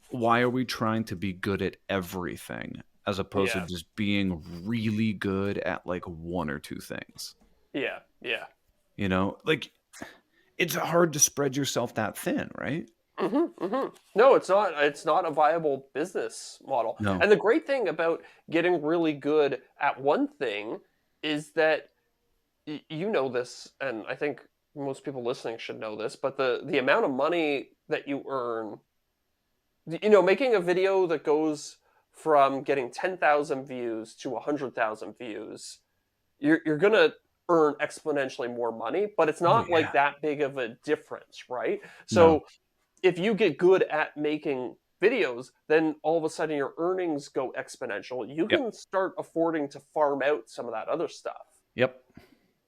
why are we trying to be good at everything as opposed to just being really good at one or two things? Yeah. Yeah. It's hard to spread yourself that thin, right? Mm-hmm, mm-hmm. No, it's not. It's not a viable business model. No. And the great thing about getting really good at one thing is that you know this, and I think most people listening should know this, but the amount of money that you earn, making a video that goes from getting 10,000 views to 100,000 views, you're gonna earn exponentially more money, but it's not that big of a difference, right? So if you get good at making videos, then all of a sudden your earnings go exponential. You can start affording to farm out some of that other stuff. Yep.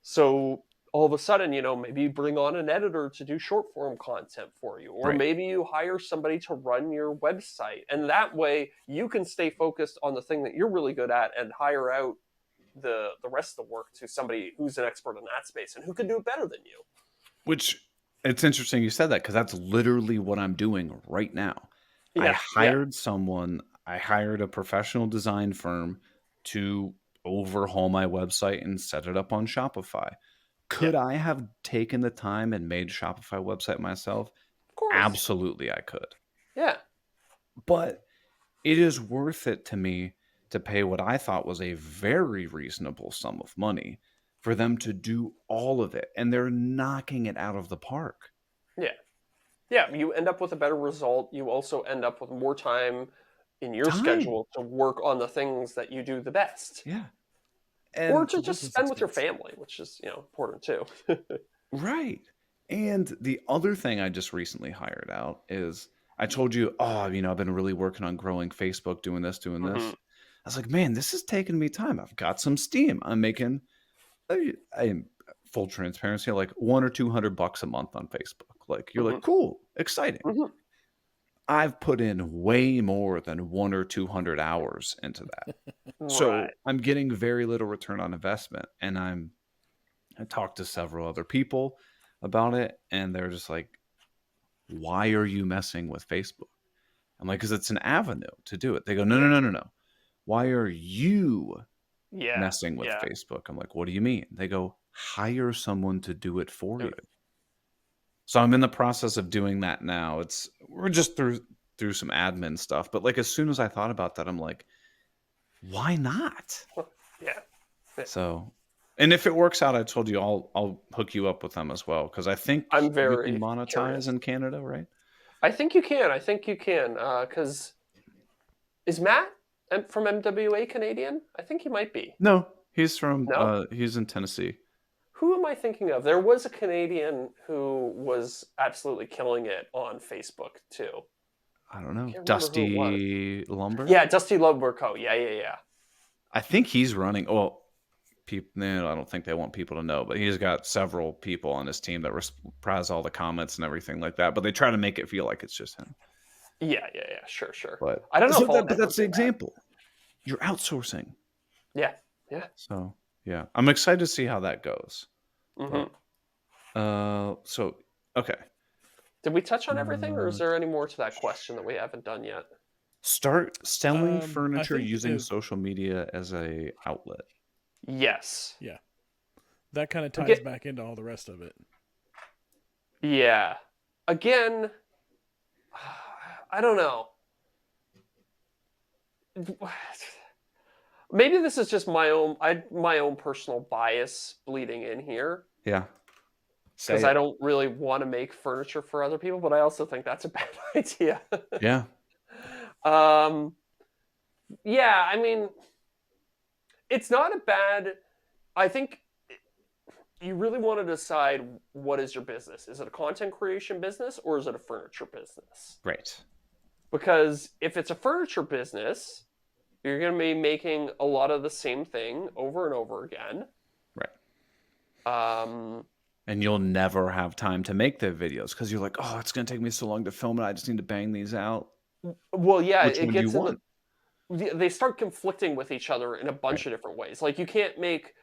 So all of a sudden, maybe you bring on an editor to do short form content for you, or maybe you hire somebody to run your website. And that way you can stay focused on the thing that you're really good at and hire out the rest of the work to somebody who's an expert in that space and who can do it better than you. Which It's interesting you said that because that's literally what I'm doing right now. I Yeah, yeah, hired someone, I hired a professional design firm to overhaul my website and set it up on Shopify. yeah. Could I have taken the time and made a Shopify website myself? Of course. Absolutely, I could. Yeah, But it is worth it to me to pay what I thought was a very reasonable sum of money for them to do all of it. And they're knocking it out of the park. yeah, yeah. You end up with a better result. You also end up with more time in your Time. schedule to work on the things that you do the best, Yeah. or And to just just as spend with your expensive. family, which is important too. right. And the other thing I just recently hired out is I told you, oh, I've been really working on growing Facebook, doing this, doing Hmm. this. I was like, man, this is taking me time. I've got some steam. I'm making, I full transparency, like $100 or $200 a month on Facebook. Like, you're Hmm. like, cool, exciting. Hmm. I've put in way more than 1 or 200 hours into that. So Right. I'm getting very little return on investment. And I talked to several other people about it, and they're just like, why are you messing with Facebook? I'm like, because it's an avenue to do it. They go, no, no, Yeah. no, no, no. Why are you Yeah. messing with Yeah. Facebook? I'm like, what do you mean? They go, hire someone to do it for Do you. it. So I'm in the process of doing that now. We're just through some admin stuff, but like as soon as I thought about that, I'm like, why not? Yeah. Yeah. So, and if it works out, I told you I'll hook you up with them as well because I think I'm you can very monetize curious. in Canada, right? I think you can. I think you can. Because is Matt from MWA Canadian? I think he might be. No, No? he's in Tennessee. Who am I thinking of? There was a Canadian who was absolutely killing it on Facebook too. I don't know. Can't remember who it was. Dusty Lumber? Yeah, Dusty Loberco. Yeah, yeah, yeah. I think he's running. Well, people, no, I don't think they want people to know, but he's got several people on his team that reprise all the comments and everything like that. But they try to make it feel like it's just him. Yeah, yeah, yeah. Sure, sure. But I don't know if I'll but ever that's the do that. example. You're outsourcing. Yeah, yeah. So yeah, I'm excited to see how that goes. Hmm. But so okay. Did we touch on everything, or is Uh, there any more to that question that we haven't done yet? Start selling I furniture think using social media as a outlet. Yes. yeah, that kind of ties Again, back into all the rest of it. yeah. Again, I don't know. Maybe this is just my own personal bias bleeding in here Yeah. Say because I it. don't really want to make furniture for other people, but I also think that's a bad idea. Yeah. um, yeah, I mean, it's not a bad. I think you really want to decide what is your business. Is it a content creation business or is it a furniture business? Right. Because if it's a furniture business, you're going to be making a lot of the same thing over and over again. Right. Um, And you'll never have time to make the videos because you're like, oh, it's going to take me so long to film it. I just need to bang these out. well, yeah, Which it one do you gets into want? they start conflicting with each other in a bunch Right. of different ways. Like you can't make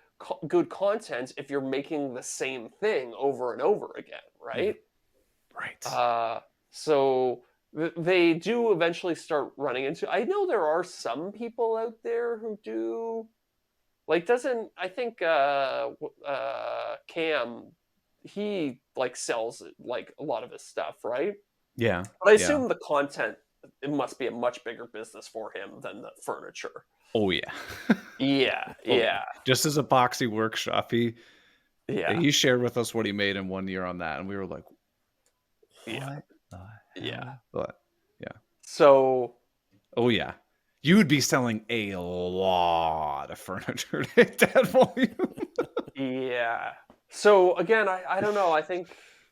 good content if you're making the same thing over and over again, Yeah. right? Right. So they do eventually start running into. I know there are some people out there who do like doesn't I think Cam he like sells like a lot of his stuff, right? Yeah. But I Yeah. assume the content it must be a much bigger business for him than the furniture. Oh, yeah. Yeah, Totally. yeah, Just as a boxy workshop, yeah, he shared with us what he made in 1 year on that. And we were like, yeah, what the yeah. hell? But yeah. So Oh, yeah. You would be selling a lot of furniture to hit that volume. yeah. So again, I don't know. I think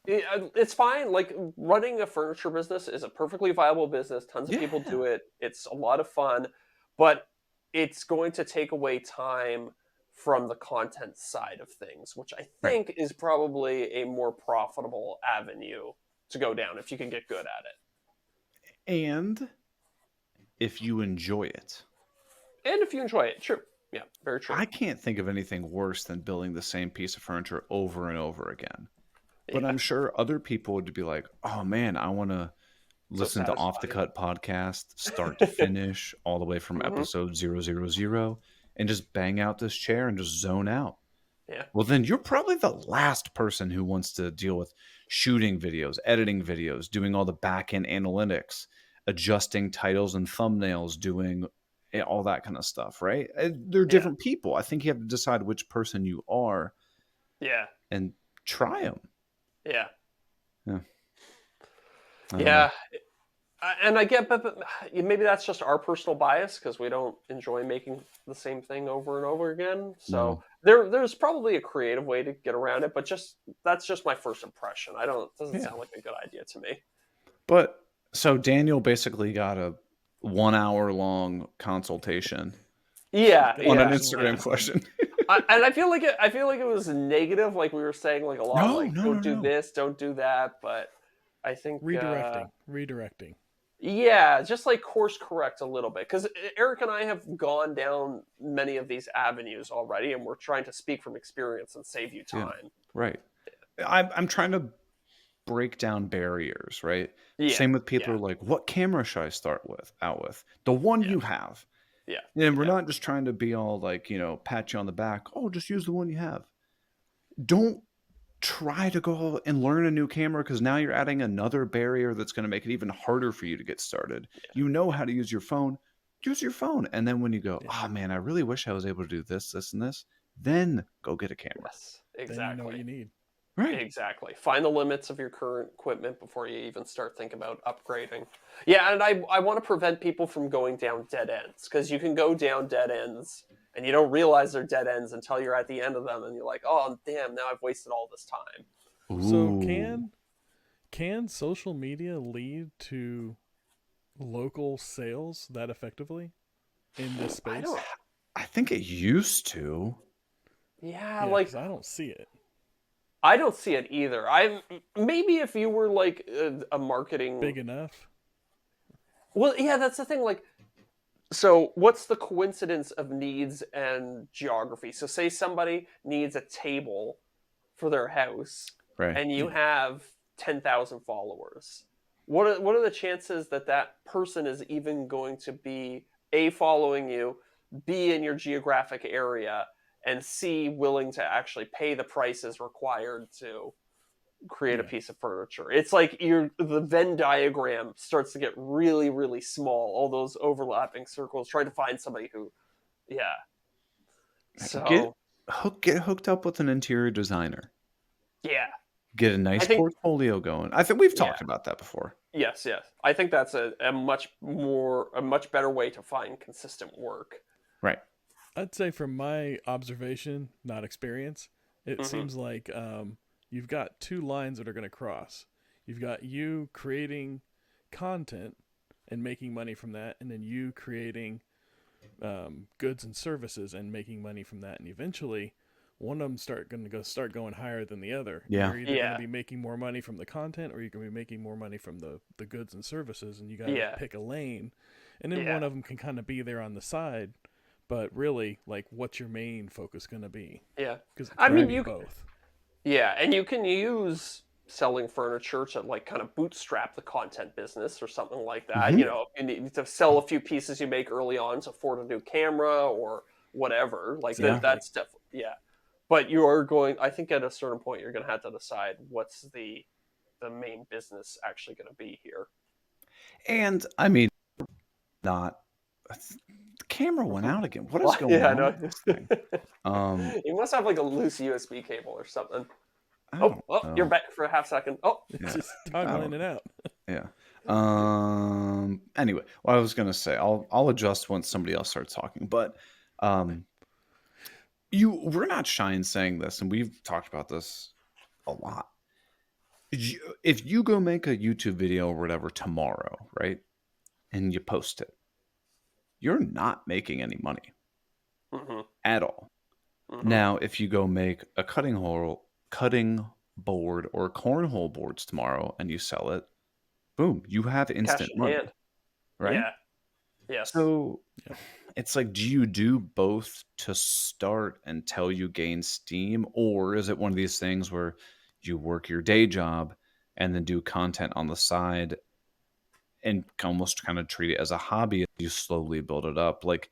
it's fine. Like running a furniture business is a perfectly viable business. Tons of people Yeah. do it. It's a lot of fun, but it's going to take away time from the content side of things, which I Right. think is probably a more profitable avenue to go down if you can get good at it. And if you enjoy it. And if you enjoy it, true. Yeah, very true. I can't think of anything worse than building the same piece of furniture over and over again. But I'm sure other people would be like, oh man, I want to So listen to Off the satisfying. Cut podcast, start to finish, all the way from Mhm. episode 000, and just bang out this chair and just zone out. Yeah. Well, then you're probably the last person who wants to deal with shooting videos, editing videos, doing all the back end analytics, adjusting titles and thumbnails, doing all that kind of stuff, right? They're Yeah. different people. I think you have to decide which person you are Yeah. and try them. Yeah. Yeah. Yeah. And I get, but maybe that's just our personal bias because we don't enjoy making the same thing over and over again. So there's probably a creative way to get around it, but that's just my first impression. Doesn't sound like a good idea to me. But so Daniel basically got a 1 hour long consultation. Yeah, on an Instagram question. And I feel like it was negative, like we were saying, like a lot, don't do this, don't do that. But I think redirecting. Yeah, just like course correct a little bit, because Eric and I have gone down many of these avenues already, and we're trying to speak from experience and save you time. Yeah, right. I'm trying to break down barriers, right? Yeah, Same with people who are like, what camera should I start out with? The one you have. Yeah. And we're not just trying to be all like, pat you on the back. Oh, just use the one you have. Don't try to go and learn a new camera because now you're adding another barrier that's going to make it even harder for you to get started. Yeah. You know how to use your phone. Use your phone. And then when you go, oh man, I really wish I was able to do this, this, and this, then go get a camera. Yes, exactly. Then you know what you need. Right. Exactly. Find the limits of your current equipment before you even start thinking about upgrading. Yeah, and I want to prevent people from going down dead ends, because you can go down dead ends and you don't realize they're dead ends until you're at the end of them and you're like, oh damn, now I've wasted all this time. Ooh. So can social media lead to local sales that effectively in this space? I think it used to. Yeah, like I don't see it. I don't see it either. Maybe if you were like a marketing big enough. Well, yeah, that's the thing. Like, so what's the coincidence of needs and geography? So say somebody needs a table for their house, right, and you have 10,000 followers. What are the chances that that person is even going to be A, following you, B, in your geographic area, and C, willing to actually pay the prices required to create a piece of furniture? It's like the Venn diagram starts to get really, really small. All those overlapping circles, trying to find somebody who, So get hooked up with an interior designer. Yeah. Get a nice portfolio going. I think we've talked about that before. Yes. I think that's a much better way to find consistent work. Right. I'd say from my observation, not experience, it seems like you've got two lines that are going to cross. You've got you creating content and making money from that, and then you creating goods and services and making money from that. And eventually, one of them start going higher than the other. Yeah. You're either going to be making more money from the content, or you're going to be making more money from the goods and services, and you got to pick a lane. And then one of them can kind of be there on the side. But really, like, what's your main focus going to be? Yeah. Because you both. Yeah, and you can use selling furniture to like kind of bootstrap the content business or something like that. You need to sell a few pieces you make early on to afford a new camera or whatever. Like that's definitely But I think at a certain point you're going to have to decide what's the main business actually going to be here. And I mean, the camera went out again. What is going on with this thing? You must have like a loose USB cable or something. You're back for a half second. It's just toggling it out. Yeah. Anyway, what I was gonna say, I'll adjust once somebody else starts talking. But we're not shy in saying this, and we've talked about this a lot. If you go make a YouTube video or whatever tomorrow, right, and you post it, you're not making any money at all. Now, if you go make a cutting board or cornhole boards tomorrow and you sell it, boom, you have instant money. Right? Yeah. Yes. So it's like, do you do both to start until you gain steam? Or is it one of these things where you work your day job and then do content on the side and almost kind of treat it as a hobby as you slowly build it up. Like,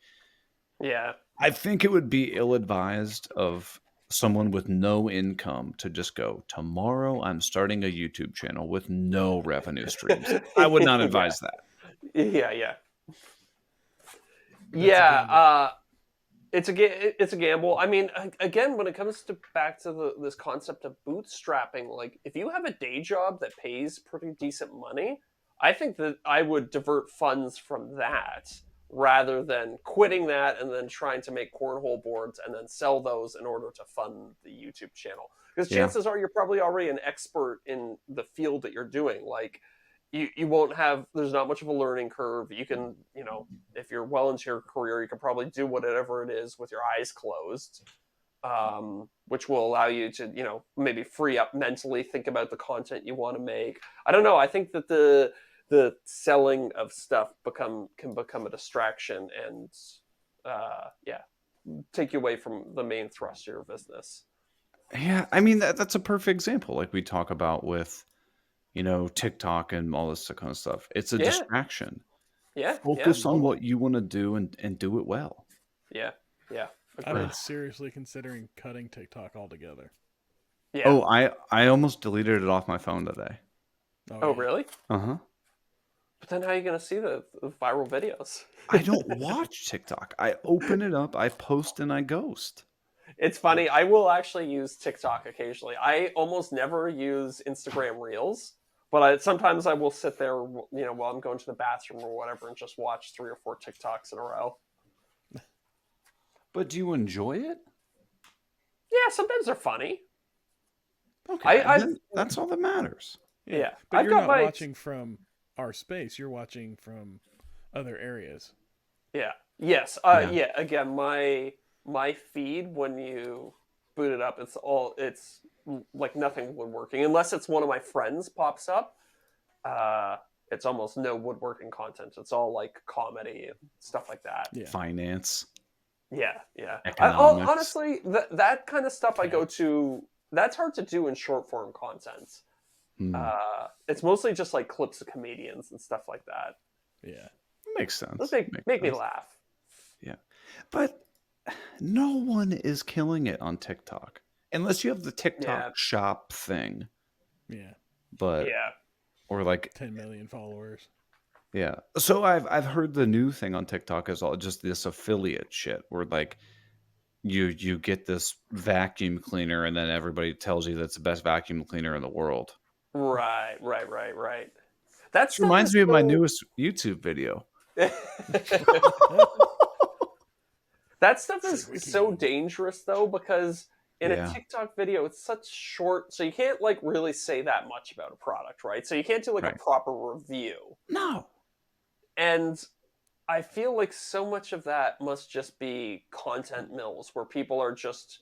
Yeah. I think it would be ill-advised of someone with no income to just go, tomorrow I'm starting a YouTube channel with no revenue streams. I would not advise that. Yeah. That's a gamble. It's a gamble. I mean, again, when it comes to back to this concept of bootstrapping, like if you have a day job that pays pretty decent money, I think that I would divert funds from that rather than quitting that and then trying to make cornhole boards and then sell those in order to fund the YouTube channel. Because Yeah. chances are you're probably already an expert in the field that you're doing. Like you won't have, there's not much of a learning curve. You can, if you're well into your career, you can probably do whatever it is with your eyes closed, which will allow you to, maybe free up mentally, think about the content you want to make. I don't know. I think that the selling of stuff can become a distraction and, take you away from the main thrust of your business. Yeah, I mean, that's a perfect example. Like we talk about with, TikTok and all this kind of stuff. It's a distraction. Yeah. Focus on what you want to do and do it well. Yeah. I've been seriously considering cutting TikTok altogether. Yeah. Oh, I almost deleted it off my phone today. Oh, really? Uh-huh. But then how are you going to see the viral videos? I don't watch TikTok. I open it up, I post, and I ghost. It's funny. I will actually use TikTok occasionally. I almost never use Instagram Reels, but sometimes I will sit there, while I'm going to the bathroom or whatever and just watch 3 or 4 TikToks in a row. But do you enjoy it? Yeah, sometimes they're funny. Okay, that's all that matters. Yeah. But you're not watching from our space. You're watching from other areas. Yeah. Yes. Yeah. Again, my feed, when you boot it up, it's like nothing woodworking, unless it's one of my friends pops up. It's almost no woodworking content. It's all like comedy and stuff like that. Yeah. Finance. Yeah. Economics. Honestly, that kind of stuff I go to. That's hard to do in short form content. It's mostly just like clips of comedians and stuff like that. Yeah, makes sense. Those make me laugh. Yeah, but no one is killing it on TikTok unless you have the TikTok shop thing. Yeah, but or like 10 million followers. Yeah, so I've heard the new thing on TikTok is all just this affiliate shit where like you get this vacuum cleaner and then everybody tells you that's the best vacuum cleaner in the world. Right. That reminds me of my newest YouTube video. That stuff is so dangerous though, because in a TikTok video, it's such short, so you can't like really say that much about a product, right? So you can't do like a proper review. No. And I feel like so much of that must just be content mills where people are just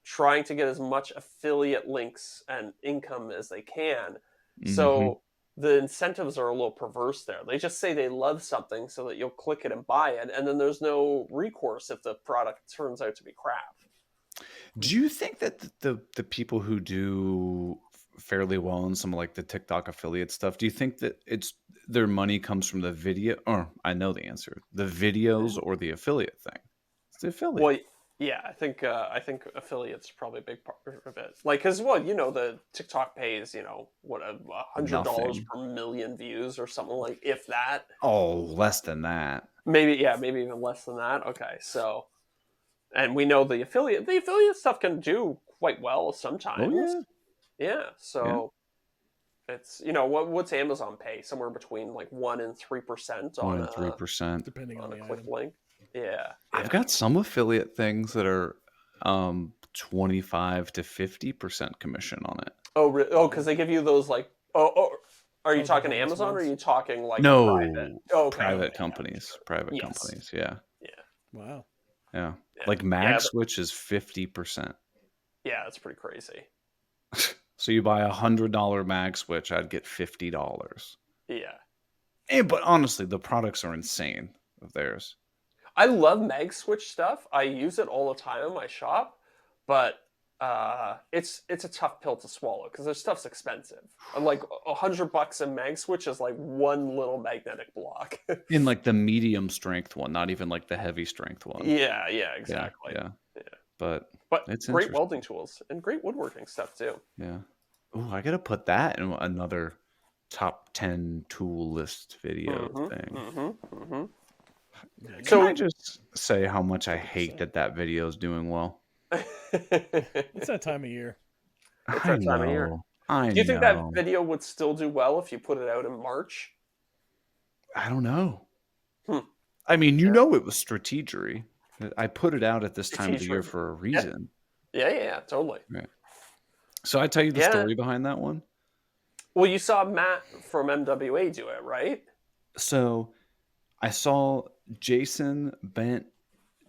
trying to get as much affiliate links and income as they can. Mm-hmm. So the incentives are a little perverse there. They just say they love something so that you'll click it and buy it, and then there's no recourse if the product turns out to be crap. Do you think that the people who do fairly well in some like the TikTok affiliate stuff, do you think that their money comes from the video? Or I know the answer: the videos or the affiliate thing. It's the affiliate. Well, yeah, I think affiliates are probably a big part of it. Like, because the TikTok pays $100 per million views or something, like, if that. Oh, less than that. Maybe even less than that. Okay, so, and we know the affiliate stuff can do quite well sometimes. Oh, yeah. So it's what's Amazon pay? Somewhere between like 1% and 3% on 3%, depending on a the click item. link. Yeah. I've got some affiliate things that are 25 to 50% commission on it. Oh, really? Oh, because they give you those like are you talking Amazon or are you talking like private? Oh, okay. Private companies. Private companies, yeah. Wow. Yeah. Like MagSwitch is 50%. Yeah, that's pretty crazy. So you buy $100 MagSwitch, I'd get $50. Yeah. But honestly, the products are insane of theirs. I love MagSwitch stuff. I use it all the time in my shop, but it's a tough pill to swallow because their stuff's expensive. And like $100 a mag switch is like one little magnetic block. In like the medium strength one, not even like the heavy strength one. Yeah, Yeah, exactly. yeah. Yeah. But it's Great interesting. welding tools and great woodworking stuff too. Yeah. Oh, I gotta put that in another top 10 tool list video thing. Yeah, Can So I just say how much I hate that video is doing well? it's that time of year. It's I that time of year. know. I Do you think that know. video would still do well if you put it out in March? I don't know. Hmm. I mean, you Yeah. know, it was strategery. I put it out at this time of the year Strategery. for a reason. Yeah, totally. Right. So I tell you the Yeah. story behind that one. Well, you saw Matt from MWA do it, right? So I saw Jason Bent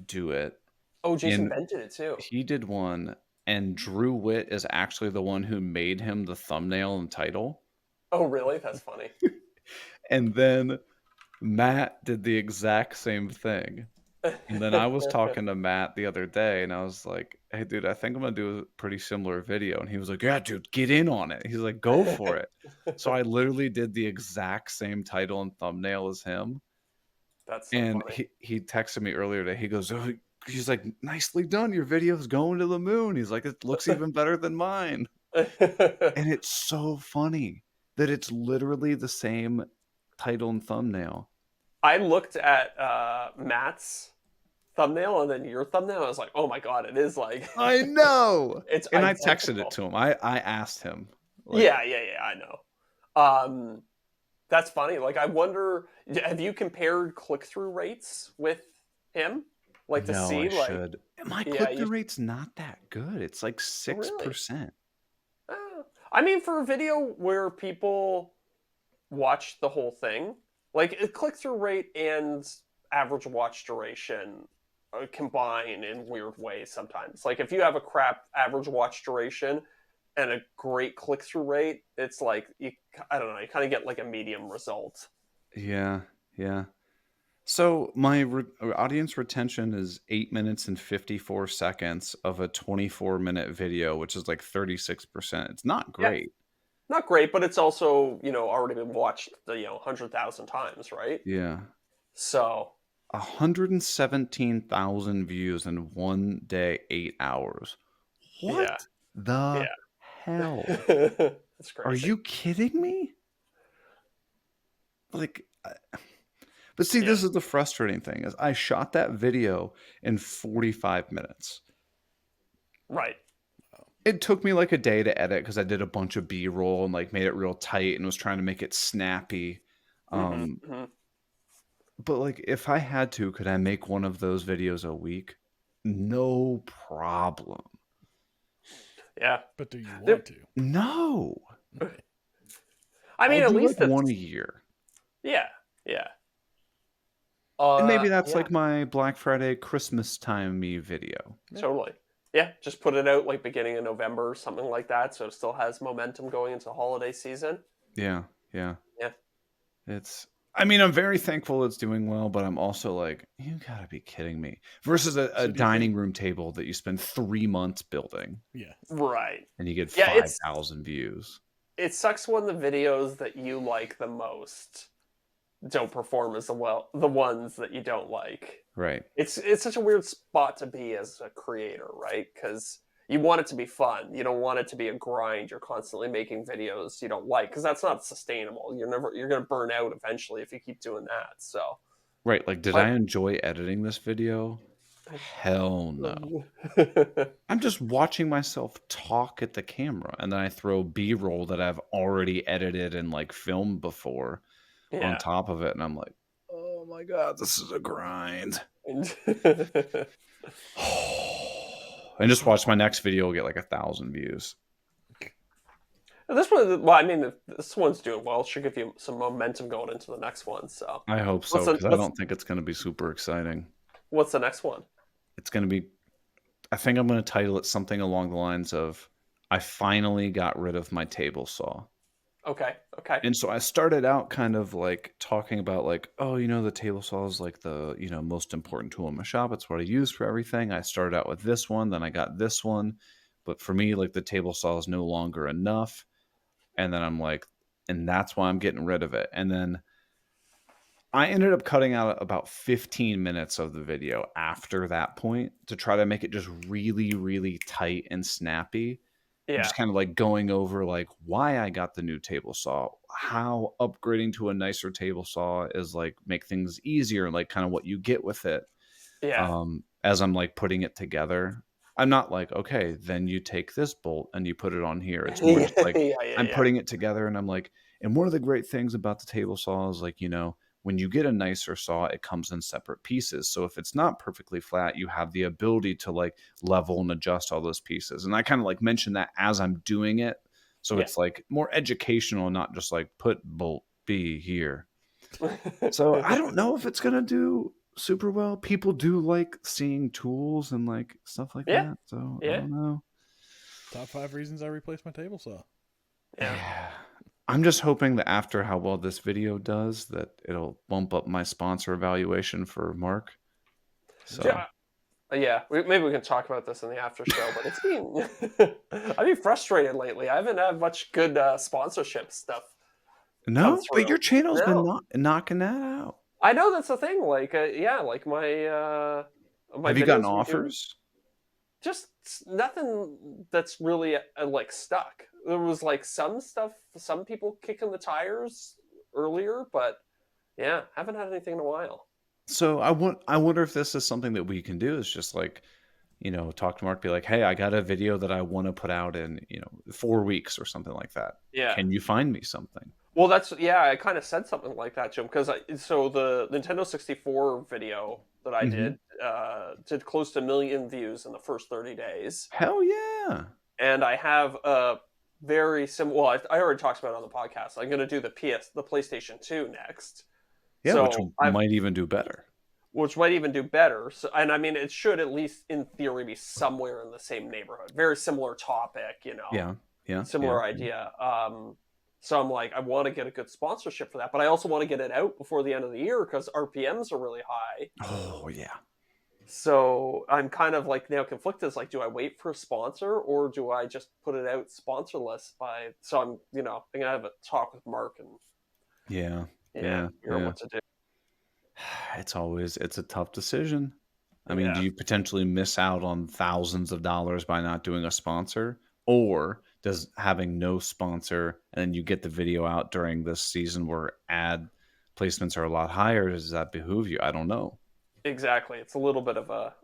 do it. Oh, Jason And Bent did it too. he did one, and Drew Witt is actually the one who made him the thumbnail and title. Oh, really? That's funny. And then Matt did the exact same thing. And then I was talking to Matt the other day, and I was like, hey, dude, I think I'm going to do a pretty similar video. And he was like, yeah, dude, get in on it. He's like, go for it. So I literally did the exact same title and thumbnail as him. That's so And funny. he texted me earlier today. He goes, oh, he's like, nicely done. Your video's going to the moon. He's like, it looks even better than mine. And it's so funny that it's literally the same title and thumbnail. I looked at Matt's thumbnail and then your thumbnail. I was like, oh my God, it is like. I know. It's and identical. I texted it to him. I asked him. Like, yeah, I know. That's funny. Like, I wonder, have you compared click-through rates with him? Like, to no, see, I like, should. My yeah, click-through rate's not that good. It's like 6%. I mean, for a video where people watch the whole thing, like, a click-through rate and average watch duration combine in weird ways sometimes. Like, if you have a crap average watch duration and a great click-through rate, it's like, I don't know, you kind of get like a medium result. Yeah. So my audience retention is 8 minutes and 54 seconds of a 24-minute video, which is like 36%. It's not great. Yeah. Not great, but it's also, already been watched, 100,000 times, right? Yeah. So 117,000 views in one day, 8 hours. What the hell? That's crazy. Are you kidding me? Like, but see, this is the frustrating thing is I shot that video in 45 minutes. Right. It took me like a day to edit because I did a bunch of B-roll and like made it real tight and was trying to make it snappy. But like, if I had to, could I make one of those videos a week? No problem. Yeah. But do you want to? No. I mean, I'll at do least like one a year. Yeah. And maybe that's like my Black Friday Christmas time me video. Totally. Yeah, just put it out like beginning of November or something like that, so it still has momentum going into the holiday season. Yeah. I mean, I'm very thankful it's doing well, but I'm also like, you gotta be kidding me. Versus a dining room table that you spend 3 months building. Yeah. Right. And you get 5,000 views. It sucks when the videos that you like the most don't perform as well the ones that you don't like. Right. It's such a weird spot to be as a creator, right? Because you want it to be fun. You don't want it to be a grind. You're constantly making videos you don't like because that's not sustainable. You're going to burn out eventually if you keep doing that. So. Right. Like, did I enjoy editing this video? Hell no. I'm just watching myself talk at the camera, and then I throw B-roll that I've already edited and like filmed before on top of it, and I'm like, oh my god, this is a grind. And just watch my next video will get like 1,000 views. This one, well, I mean, this one's doing well. It should give you some momentum going into the next one. So I hope so, because I don't think it's going to be super exciting. What's the next one? It's going to be, I think I'm going to title it something along the lines of, I finally got rid of my table saw. Okay. And so I started out kind of like talking about like, oh, the table saw is like the, most important tool in my shop. It's what I use for everything. I started out with this one, then I got this one. but for me, like the table saw is no longer enough. And then I'm like, and that's why I'm getting rid of it. And then I ended up cutting out about 15 minutes of the video after that point to try to make it just really, really tight and snappy. Yeah. Just kind of like going over like why I got the new table saw, how upgrading to a nicer table saw is like make things easier, like kind of what you get with it. Yeah. As I'm like putting it together, I'm not like, okay, then you take this bolt and you put it on here. It's more just like I'm putting it together and I'm like, and one of the great things about the table saw is like, when you get a nicer saw, it comes in separate pieces. So if it's not perfectly flat, you have the ability to like level and adjust all those pieces. And I kind of like mention that as I'm doing it. So it's like more educational, not just like put bolt B here. So I don't know if it's going to do super well. People do like seeing tools and like stuff like that. So I don't know. Top 5 reasons I replaced my table saw. Yeah. I'm just hoping that after how well this video does, that it'll bump up my sponsor evaluation for Mark. So maybe we can talk about this in the after show. But it's been I've been frustrated lately. I haven't had much good sponsorship stuff. No, but your channel's been knocking that out. I know that's the thing. Like, like my have you gotten offers? Just nothing that's really like stuck. There was like some stuff, some people kicking the tires earlier, but haven't had anything in a while. So I wonder if this is something that we can do. Is just like, talk to Mark, be like, hey, I got a video that I want to put out in 4 weeks or something like that. Yeah. Can you find me something? Well, I kind of said something like that, Jim, because so the Nintendo 64 video that I did close to 1 million views in the first 30 days. Hell yeah! And I have a very similar. Well, I already talked about it on the podcast. I'm going to do the PlayStation 2 next. Yeah, so which might even do better. Which might even do better. So, and I mean, it should at least in theory be somewhere in the same neighborhood. Very similar topic, Yeah. Similar idea. So I'm like, I want to get a good sponsorship for that, but I also want to get it out before the end of the year because RPMs are really high. Oh, yeah. So I'm kind of like now conflicted. It's like, do I wait for a sponsor or do I just put it out sponsorless so I'm, I'm going to have a talk with Mark and figure out what to do. It's a tough decision. I mean, do you potentially miss out on thousands of dollars by not doing a sponsor? Or does having no sponsor and then you get the video out during this season where ad placements are a lot higher, does that behoove you? I don't know. Exactly. It's a little bit of a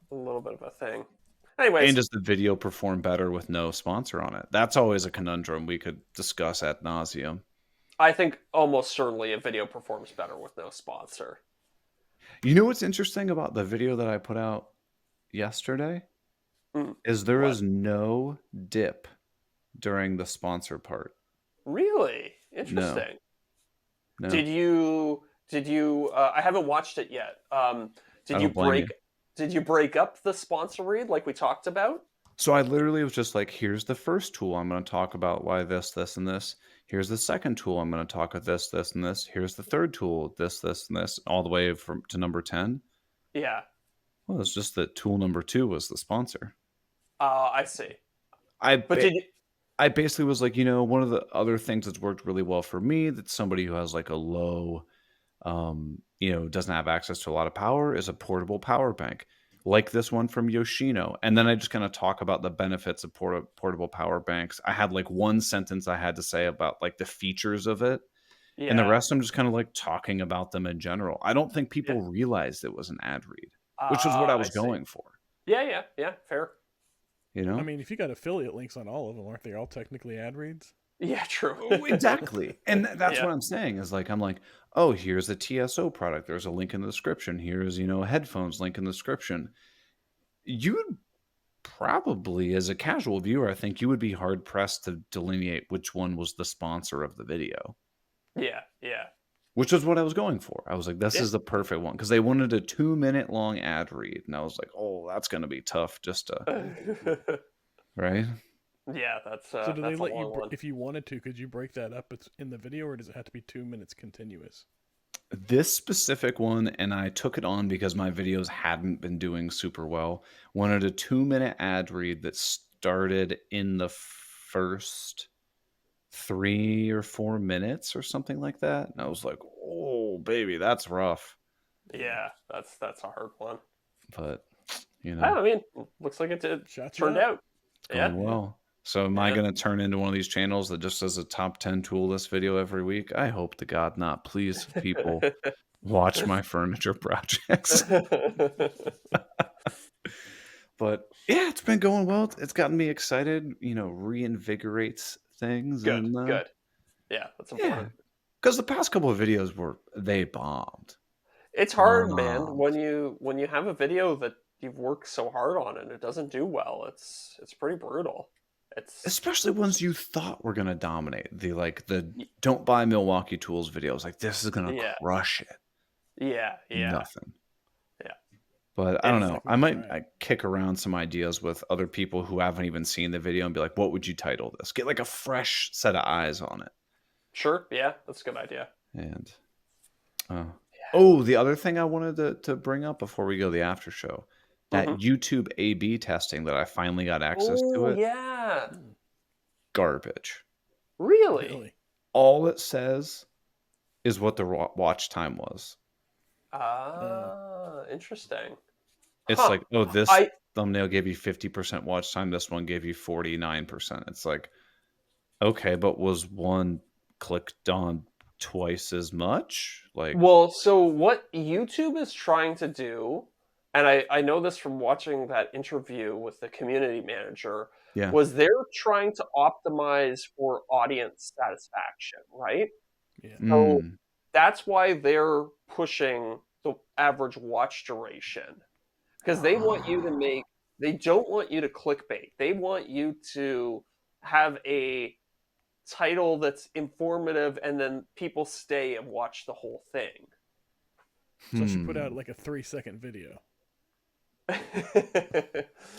thing. Anyways. And does the video perform better with no sponsor on it? That's always a conundrum we could discuss ad nauseum. I think almost certainly a video performs better with no sponsor. You know what's interesting about the video that I put out yesterday? Is there is no dip during the sponsor part. Really? Interesting. No. Did you I haven't watched it yet. Did you break up the sponsor read like we talked about? So I literally was just like, here's the first tool. I'm going to talk about why this, and this. Here's the second tool. I'm going to talk about this, and this. Here's the third tool, this, and this, all the way to number 10. Yeah. Well, it's just that tool number 2 was the sponsor. I see. I basically was like, one of the other things that's worked really well for me, that's somebody who has like a low, doesn't have access to a lot of power, is a portable power bank. Like this one from Yoshino. And then I just kind of talk about the benefits of portable power banks. I had like one sentence I had to say about like the features of it. Yeah. And the rest I'm just kind of like talking about them in general. I don't think people realized it was an ad read, which was what I was going for. Yeah, fair. I mean, if you got affiliate links on all of them, aren't they all technically ad reads? Yeah, true. Exactly. And that's what I'm saying is like, I'm like, oh, here's a TSO product. There's a link in the description. Here's, headphones link in the description. You would probably, as a casual viewer, I think you would be hard pressed to delineate which one was the sponsor of the video. Yeah. Which is what I was going for. I was like, this is the perfect one. Because they wanted a 2-minute long ad read. And I was like, oh, that's going to be tough just to... right? Yeah, that's so do they let you, if you wanted to, could you break that up in the video, or does it have to be 2 minutes continuous? This specific one, and I took it on because my videos hadn't been doing super well, wanted a 2-minute ad read that started in the first 3 or 4 minutes or something like that. And I was like, oh, baby, that's rough. Yeah, that's a hard one. But, I mean, looks like it turned out. It's going well. So am I going to turn into one of these channels that just does a top 10 tool list video every week? I hope to God not. Please, people, watch my furniture projects. But yeah, it's been going well. It's gotten me excited, reinvigorates things. Good, And, good. Yeah, that's important. Because the past couple of videos they bombed. It's hard, man, when you have a video that you've worked so hard on and it doesn't do well. It's pretty brutal. It's especially ones you thought were gonna dominate. The don't buy Milwaukee Tools videos. Like, this is gonna crush it. Yeah. Nothing. Yeah. But I don't know. I might kick around some ideas with other people who haven't even seen the video and be like, what would you title this? Get like a fresh set of eyes on it. Sure. Yeah, that's a good idea. And oh, the other thing I wanted to bring up before we go the after show, that YouTube A/B testing that I finally got access to it. Yeah. Garbage. Really? All it says is what the watch time was. Interesting. It's like, oh, this thumbnail gave you 50% watch time. This one gave you 49%. It's like, okay, but was one clicked on twice as much? Like, well, so what YouTube is trying to do, and I know this from watching that interview with the community manager, was they're trying to optimize for audience satisfaction, right? Yeah. So that's why they're pushing the average watch duration, because they want you to they don't want you to clickbait. They want you to have a title that's informative and then people stay and watch the whole thing. So she put out like a 3-second video.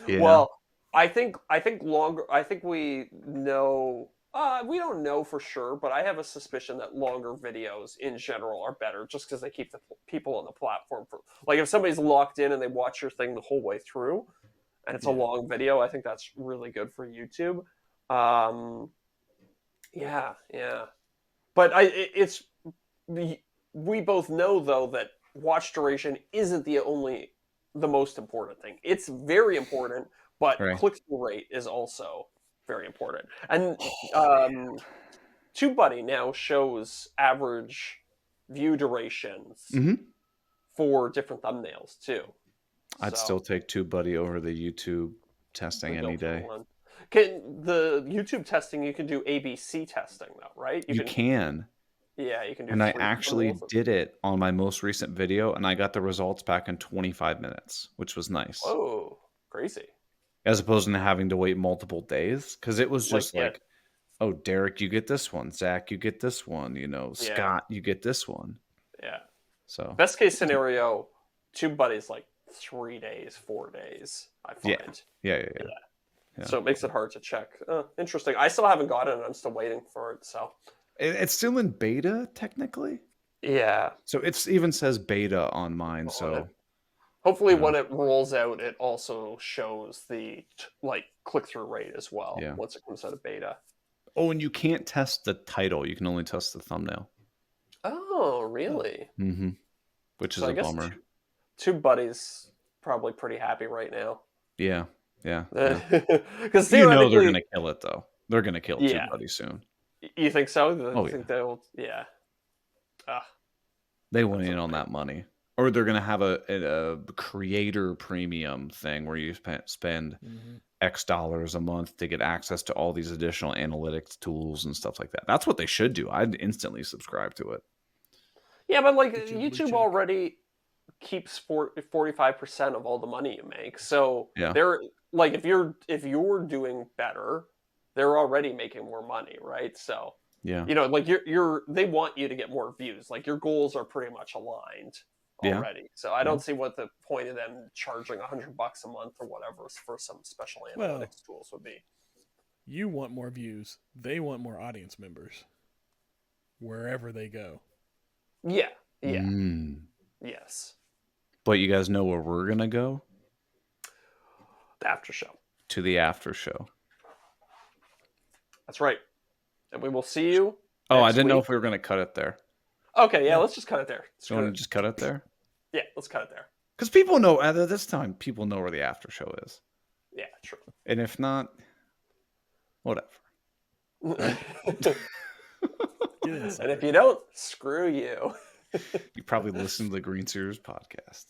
Well, I think longer. I think we know. We don't know for sure, but I have a suspicion that longer videos in general are better, just because they keep the people on the platform for. Like, if somebody's locked in and they watch your thing the whole way through, and it's a long video, I think that's really good for YouTube. Yeah. But we both know, though, that watch duration isn't the most important thing. It's very important, but click-through rate is also very important. And TubeBuddy now shows average view durations for different thumbnails too. I'd still take TubeBuddy over the YouTube testing any day. The YouTube testing, you can do ABC testing though, right? You can. Yeah, you can do. And I actually did it on my most recent video, and I got the results back in 25 minutes, which was nice. Oh, crazy. As opposed to having to wait multiple days, because it was just oh, Derek, you get this one. Zach, you get this one. Scott, you get this one. Yeah. So best case scenario, TubeBuddy's like 3 days, 4 days, I find. Yeah. So it makes it hard to check. Interesting. I still haven't got it, and I'm still waiting for it. So it's still in beta, technically. Yeah. So it even says beta on mine. So hopefully, when it rolls out, it also shows the click-through rate as well. Yeah. Once it comes out of beta. Oh, and you can't test the title. You can only test the thumbnail. Oh, really? Mm-hmm. Which is a bummer. TubeBuddy's probably pretty happy right now. Yeah. Because they're going to kill it, though. They're going to kill TubeBuddy soon. You think so? Oh, think they'll. Yeah. They went in on that money. Or they're going to have a creator premium thing where you spend X dollars a month to get access to all these additional analytics tools and stuff like that. That's what they should do. I'd instantly subscribe to it. Yeah, but YouTube already keeps 45% of all the money you make. So they're if you're doing better, they're already making more money, right? So they want you to get more views. Like, your goals are pretty much aligned already. So I don't see what the point of them charging $100 a month or whatever for some special analytics tools would be. You want more views. They want more audience members wherever they go. Yeah. Yes. But you guys know where we're going to go? The Aftershow. to the after show. That's right. And we will see you. Oh, I didn't know if we were going to cut it there. Okay, yeah, let's just cut it there. You want to just cut it there? Yeah, let's cut it there. Because people know, at this time, people know where the after show is. Yeah, true. And if not, whatever. And if you don't, screw you. You probably listen to the Green Series podcast.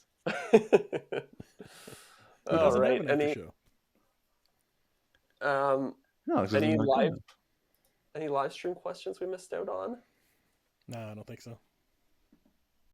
All right. No, any live stream questions we missed out on? No, I don't think so.